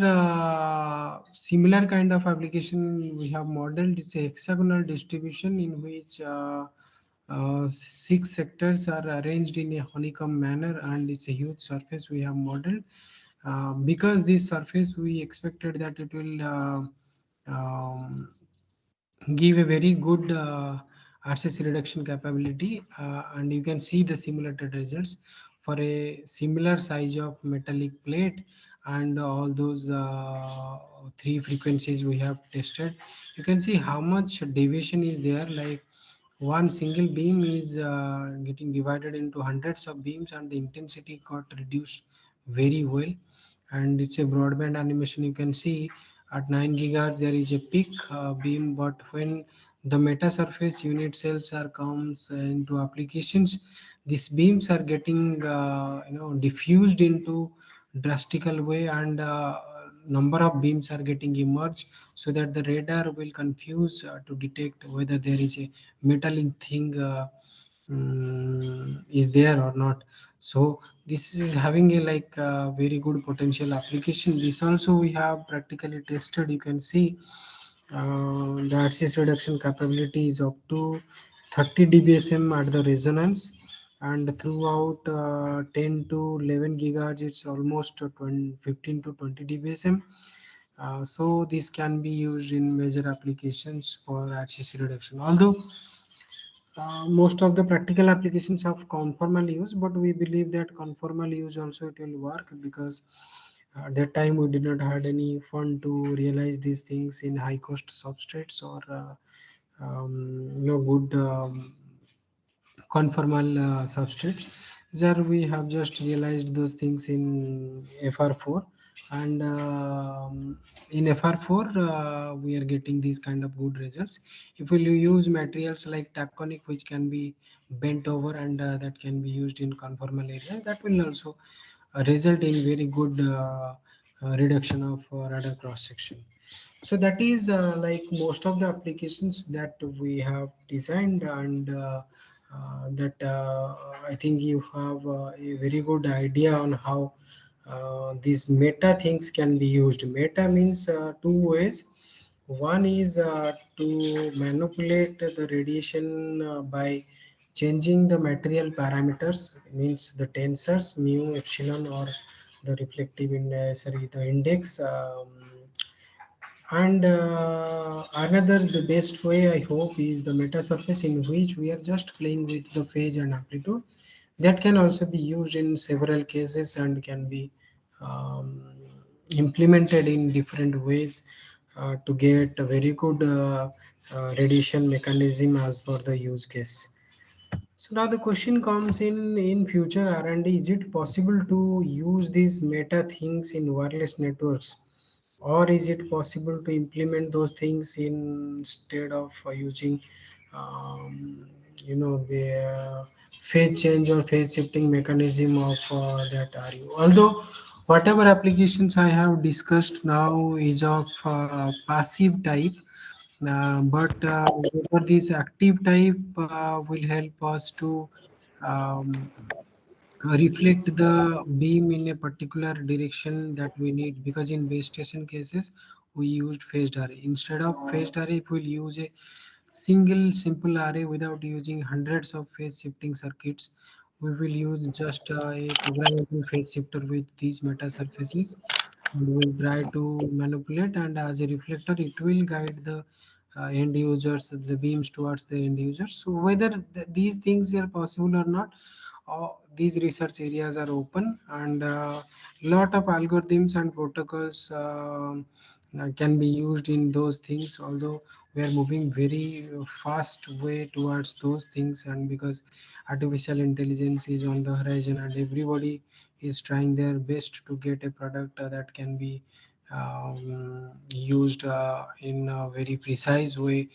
similar kind of application we have modeled. It's a hexagonal distribution in which six sectors are arranged in a honeycomb manner, and it's a huge surface we have modeled. Because this surface we expected that it will give a very good RCS reduction capability, and you can see the simulated results for a similar size of metallic plate, and all those three frequencies we have tested. You can see how much deviation is there, like one single beam is getting divided into hundreds of beams, and the intensity got reduced very well. And it's a broadband animation. You can see at 9 gigahertz there is a peak beam, but when the meta surface unit cells are comes into applications, these beams are getting diffused into drastical way, and number of beams are getting emerged, so that the radar will confuse to detect whether there is a metallic thing is there or not. So this is having a like very good potential application. This also we have practically tested. You can see the RCS reduction capability is up to 30 dBsm at the resonance, and throughout 10 to 11 gigahertz it's almost 20, 15 to 20 dBsm. So this can be used in major applications for RCS reduction. Although most of the practical applications have conformal use, but we believe that conformal use also it will work, because at that time we did not had any fund to realize these things in high cost substrates or good conformal substrates. There we have just realized those things in FR4, and in FR4 we are getting these kind of good results. If we use materials like taconic which can be bent over, and that can be used in conformal area, that will also result in very good reduction of radar cross section. So that is like most of the applications that we have designed, and that I think you have a very good idea on how these meta things can be used. Meta means two ways. One is to manipulate the radiation by changing the material parameters, means the tensors mu epsilon or the reflective in sorry the index, and another the best way I hope is the meta surface in which we are just playing with the phase and amplitude. That can also be used in several cases and can be um, implemented in different ways to get a very good radiation mechanism as per the use case. So now the question comes in future R&D, is it possible to use these meta things in wireless networks, or is it possible to implement those things instead of using the phase change or phase shifting mechanism of that RU? Although whatever applications I have discussed now is of passive type, but whether this active type will help us to um, reflect the beam in a particular direction that we need, because in base station cases we used phased array. Instead of phased array, if we'll use a single simple array without using hundreds of phase shifting circuits, we will use just a programmable phase shifter with these meta surfaces, and we'll try to manipulate, and as a reflector it will guide the end users, the beams towards the end users. So whether these things are possible or not, these research areas are open, and lot of algorithms and protocols can be used in those things, although we are moving very fast way towards those things, and because artificial intelligence is on the horizon and everybody is trying their best to get a product that can be used in a very precise way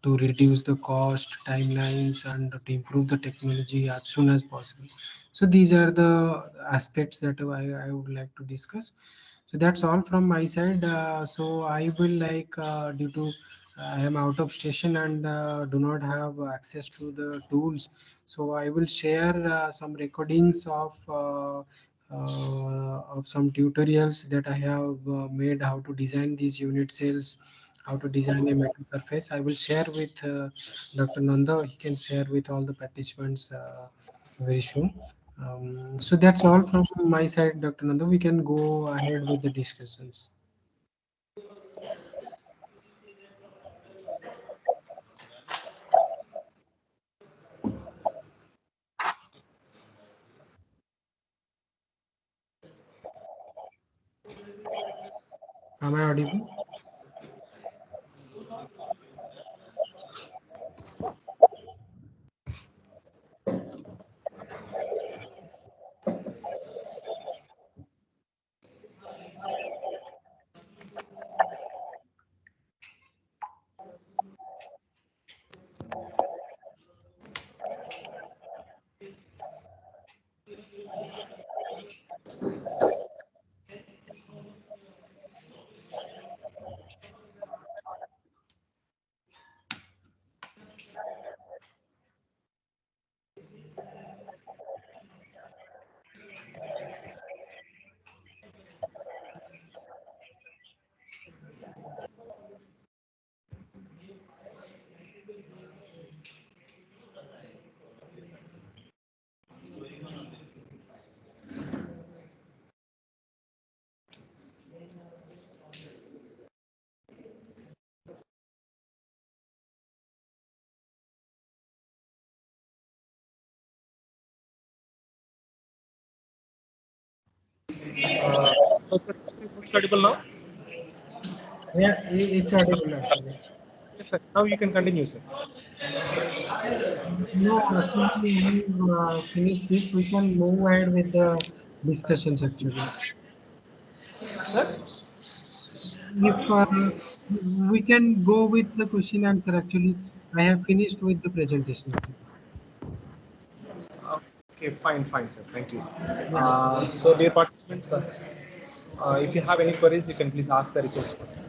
to reduce the cost, timelines, and to improve the technology as soon as possible. So these are the aspects that I would like to discuss. So that's all from my side. So I will due to I am out of station and do not have access to the tools. So I will share some recordings of some tutorials that I have made, how to design these unit cells, how to design a metal surface. I will share with Dr. Nanda. He can share with all the participants very soon. So that's all from my side, Dr. Nanda. We can go ahead with the discussions. Am I audible? So, sir, it's audible now? Yeah, it's audible actually. Yes, sir. Now you can continue, sir. No, actually, we finish this. We can move ahead with the discussions actually. If we can go with the question answer actually, I have finished with the presentation actually. Okay, fine, fine, sir. Thank you. Yeah. So, dear participants, if you have any queries, you can please ask the resource person.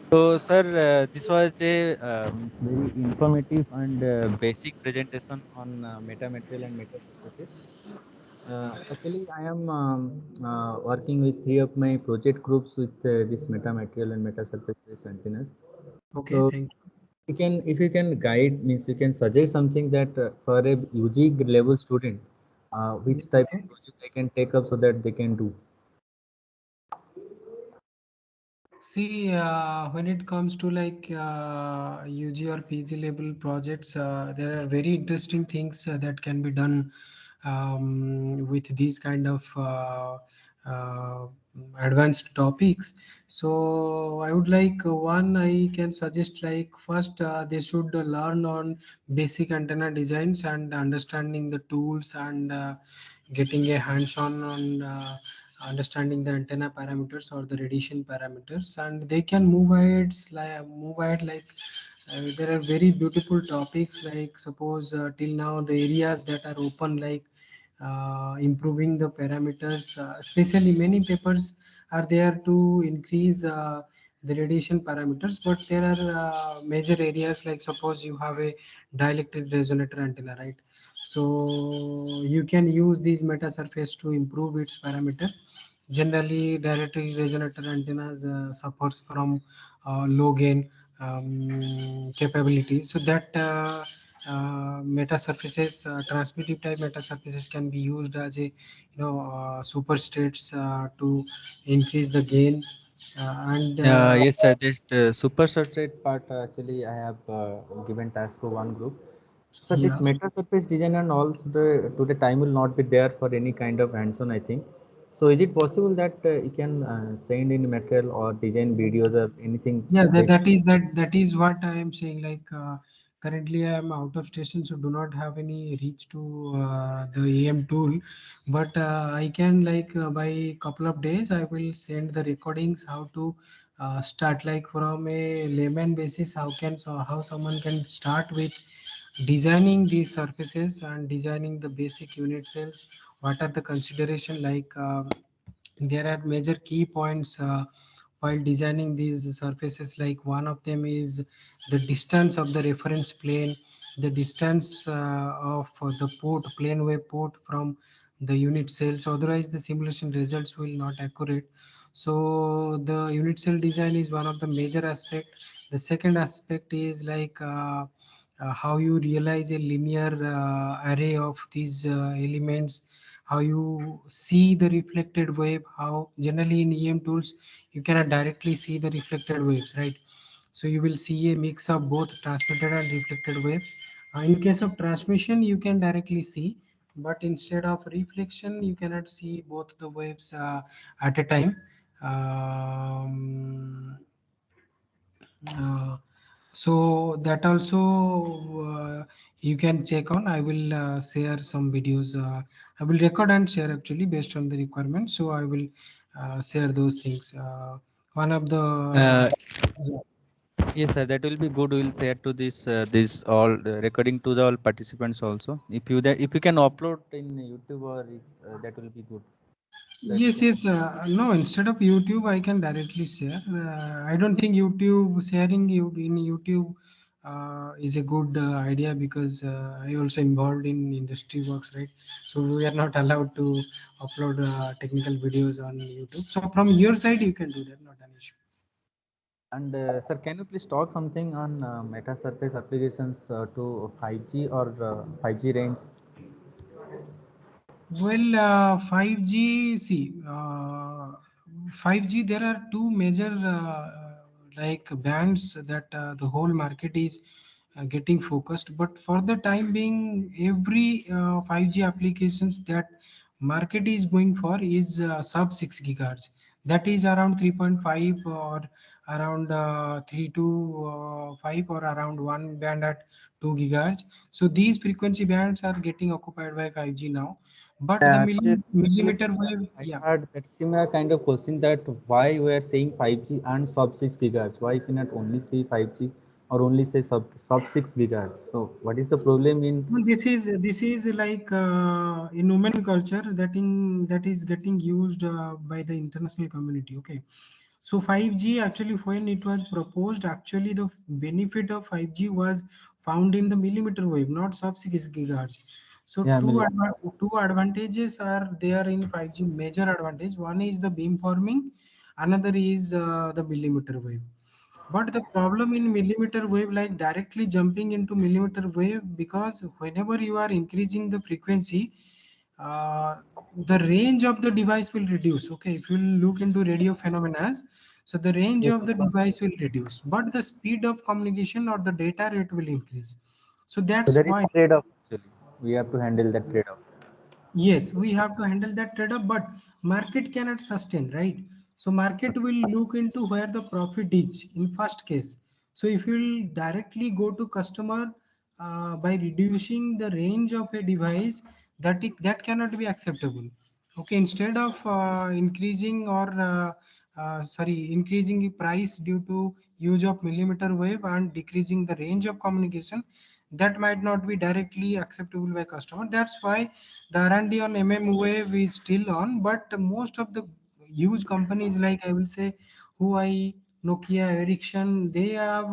So, sir, this was a very informative and basic presentation on metamaterial and meta surfaces. Actually, I am working with three of my project groups with this metamaterial and meta surface based antennas. Okay, So thank you can, if you can guide, means you can suggest something that for a UG level student, you. which type Okay. of project I can take up so that they can do. See, when it comes to like UG or PG level projects, there are very interesting things that can be done with these kind of uh, advanced topics. So I would like one I can suggest like first they should learn on basic antenna designs and understanding the tools and getting a hands-on on understanding the antenna parameters or the radiation parameters, and they can move ahead like there are very beautiful topics like suppose till now the areas that are open like improving the parameters, especially many papers are there to increase the radiation parameters, but there are major areas like suppose you have a dielectric resonator antenna, right? So you can use these meta surface to improve its parameter. Generally dielectric resonator antennas suffers from low gain capabilities, so that meta surfaces, transmittive type meta surfaces can be used as a super states to increase the gain and Yes, sir. This super substrate part actually I have given task for one group. So this yeah. meta surface design and also the time will not be there for any kind of hands-on, I think. So is it possible that you can send in material or design videos or anything Yeah, based? that is what I am saying. Like currently, I am out of station, so do not have any reach to the AM tool. But I can like by couple of days, I will send the recordings how to start like from a layman basis. How someone can start with designing these surfaces and designing the basic unit cells. What are the consideration like? There are major key points while designing these surfaces, like one of them is the distance of the reference plane, the distance of the port, plane wave port from the unit cells, otherwise the simulation results will not accurate. So the unit cell design is one of the major aspect. The second aspect is like how you realize a linear array of these elements, how you see the reflected wave, how generally in EM tools you cannot directly see the reflected waves, right? So you will see a mix of both transmitted and reflected wave. In case of transmission you can directly see, but instead of reflection you cannot see both the waves at a time. um, uh, so that also you can check on. I will share some videos. I will record and share actually based on the requirement. So I will share those things. One of the Uh, yes, sir, that will be good. We'll share to this all recording to the all participants also. If you can upload in YouTube or that will be good. That yes, yes. No, instead of YouTube, I can directly share. I don't think YouTube sharing you in YouTube is a good idea because I also involved in industry works, right? So we are not allowed to upload technical videos on YouTube. So from your side, you can do that, not an issue. And sir, can you please talk something on meta surface applications to 5G or 5G range? Well, 5G, see, 5G, there are two major like bands that the whole market is getting focused. But for the time being, every 5G applications that market is going for is sub 6 gigahertz. That is around 3.5 or around 3 to 5 or around one band at 2 gigahertz. So these frequency bands are getting occupied by 5G now, but the Actually, millimeter wave, I yeah. had that similar kind of question that why we are saying 5G and sub 6 gigahertz? Why cannot only say 5G or only say sub 6 gigahertz? So what is the problem in? Well, this is like in women culture that is getting used by the international community. Okay, so 5G actually when it was proposed, actually the benefit of 5G was found in the millimeter wave, not sub 6 gigahertz. So Yeah, two advantages are there in 5G. Major advantage. One is the beamforming, another is the millimeter wave. But the problem in millimeter wave, like directly jumping into millimeter wave, because whenever you are increasing the frequency, uh, the range of the device will reduce. Okay, if you look into radio phenomena, so the range yes, of the device will reduce, but the speed of communication or the data rate will increase. So so that's there is why, trade-off actually. We have to handle that trade-off. yes, we have to handle that trade-off, but market cannot sustain, right? So market will look into where the profit is in first case. So if you will directly go to customer by reducing the range of a device, that cannot be acceptable. Okay, instead of increasing or increasing the price due to use of millimeter wave and decreasing the range of communication, that might not be directly acceptable by customer. That's why the R&D on wave is still on, but most of the huge companies like, I will say, Huawei, Nokia, Ericsson, they have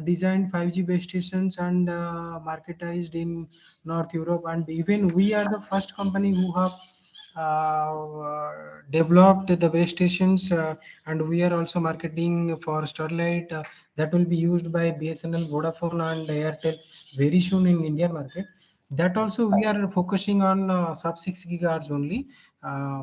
designed 5G base stations and marketized in North Europe, and even we are the first company who have developed the base stations, and we are also marketing for Starlight that will be used by BSNL, Vodafone, and Airtel very soon in Indian market. That also we are focusing on sub 6 gigahertz only.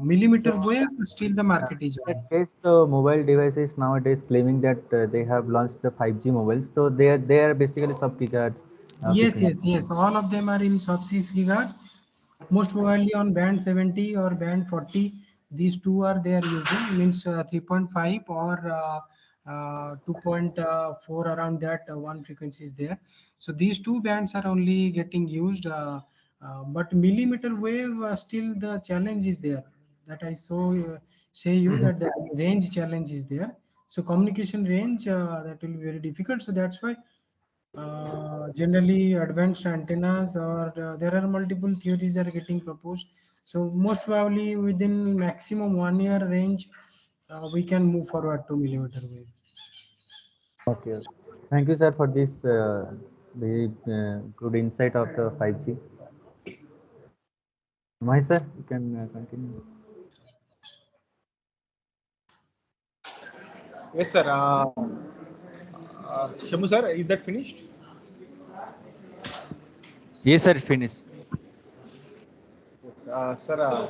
Millimeter So wave, still the uh, market is in on. that case, the mobile devices nowadays claiming that they have launched the 5G mobiles, so they are basically sub gigahertz Yes, frequency. yes, yes. All of them are in sub 6 gigahertz. Most probably on band 70 or band 40. These two are they are using, means 3.5 or 2.4, around that one frequency is there. So these two bands are only getting used. But millimeter wave, still the challenge is there. That I saw say you that the range challenge is there. So communication range, that will be very difficult. So that's why generally advanced antennas, or there are multiple theories are getting proposed. So most probably within maximum 1 year range, we can move forward to millimeter wave. Okay. Thank you, sir, for this very good insight of the 5G. My sir, you can continue. Yes, sir. Shamu sir, is that finished? Yes, sir. Finish. Yes, sir,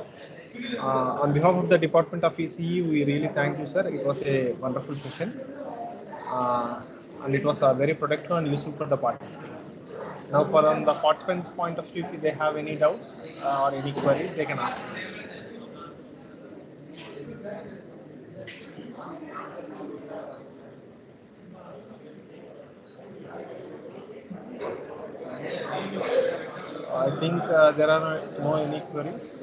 on behalf of the Department of ECE, we really thank you, sir. It was a wonderful session, uh, and it was very productive and useful for the participants. Now, from the participants' point of view, if they have any doubts or any queries, they can ask. I think there are no any queries.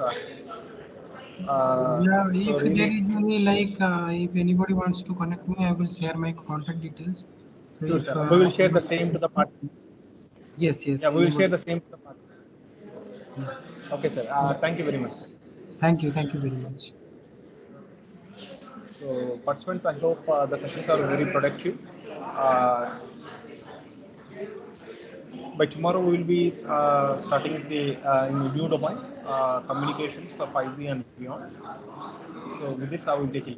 Yeah, So if there really, is any, like if anybody wants to connect me, I will share my contact details. So sure, if sir. We will share the same to the participants. yes, yes, Yeah, we will share anybody. the same to the participants. Okay, sir. Thank you very much, sir. Thank you very much. So, participants, I hope the sessions are very productive. Uh, by tomorrow, we will be starting with the in new domain, communications for 5G and beyond. So, with this, I will take it.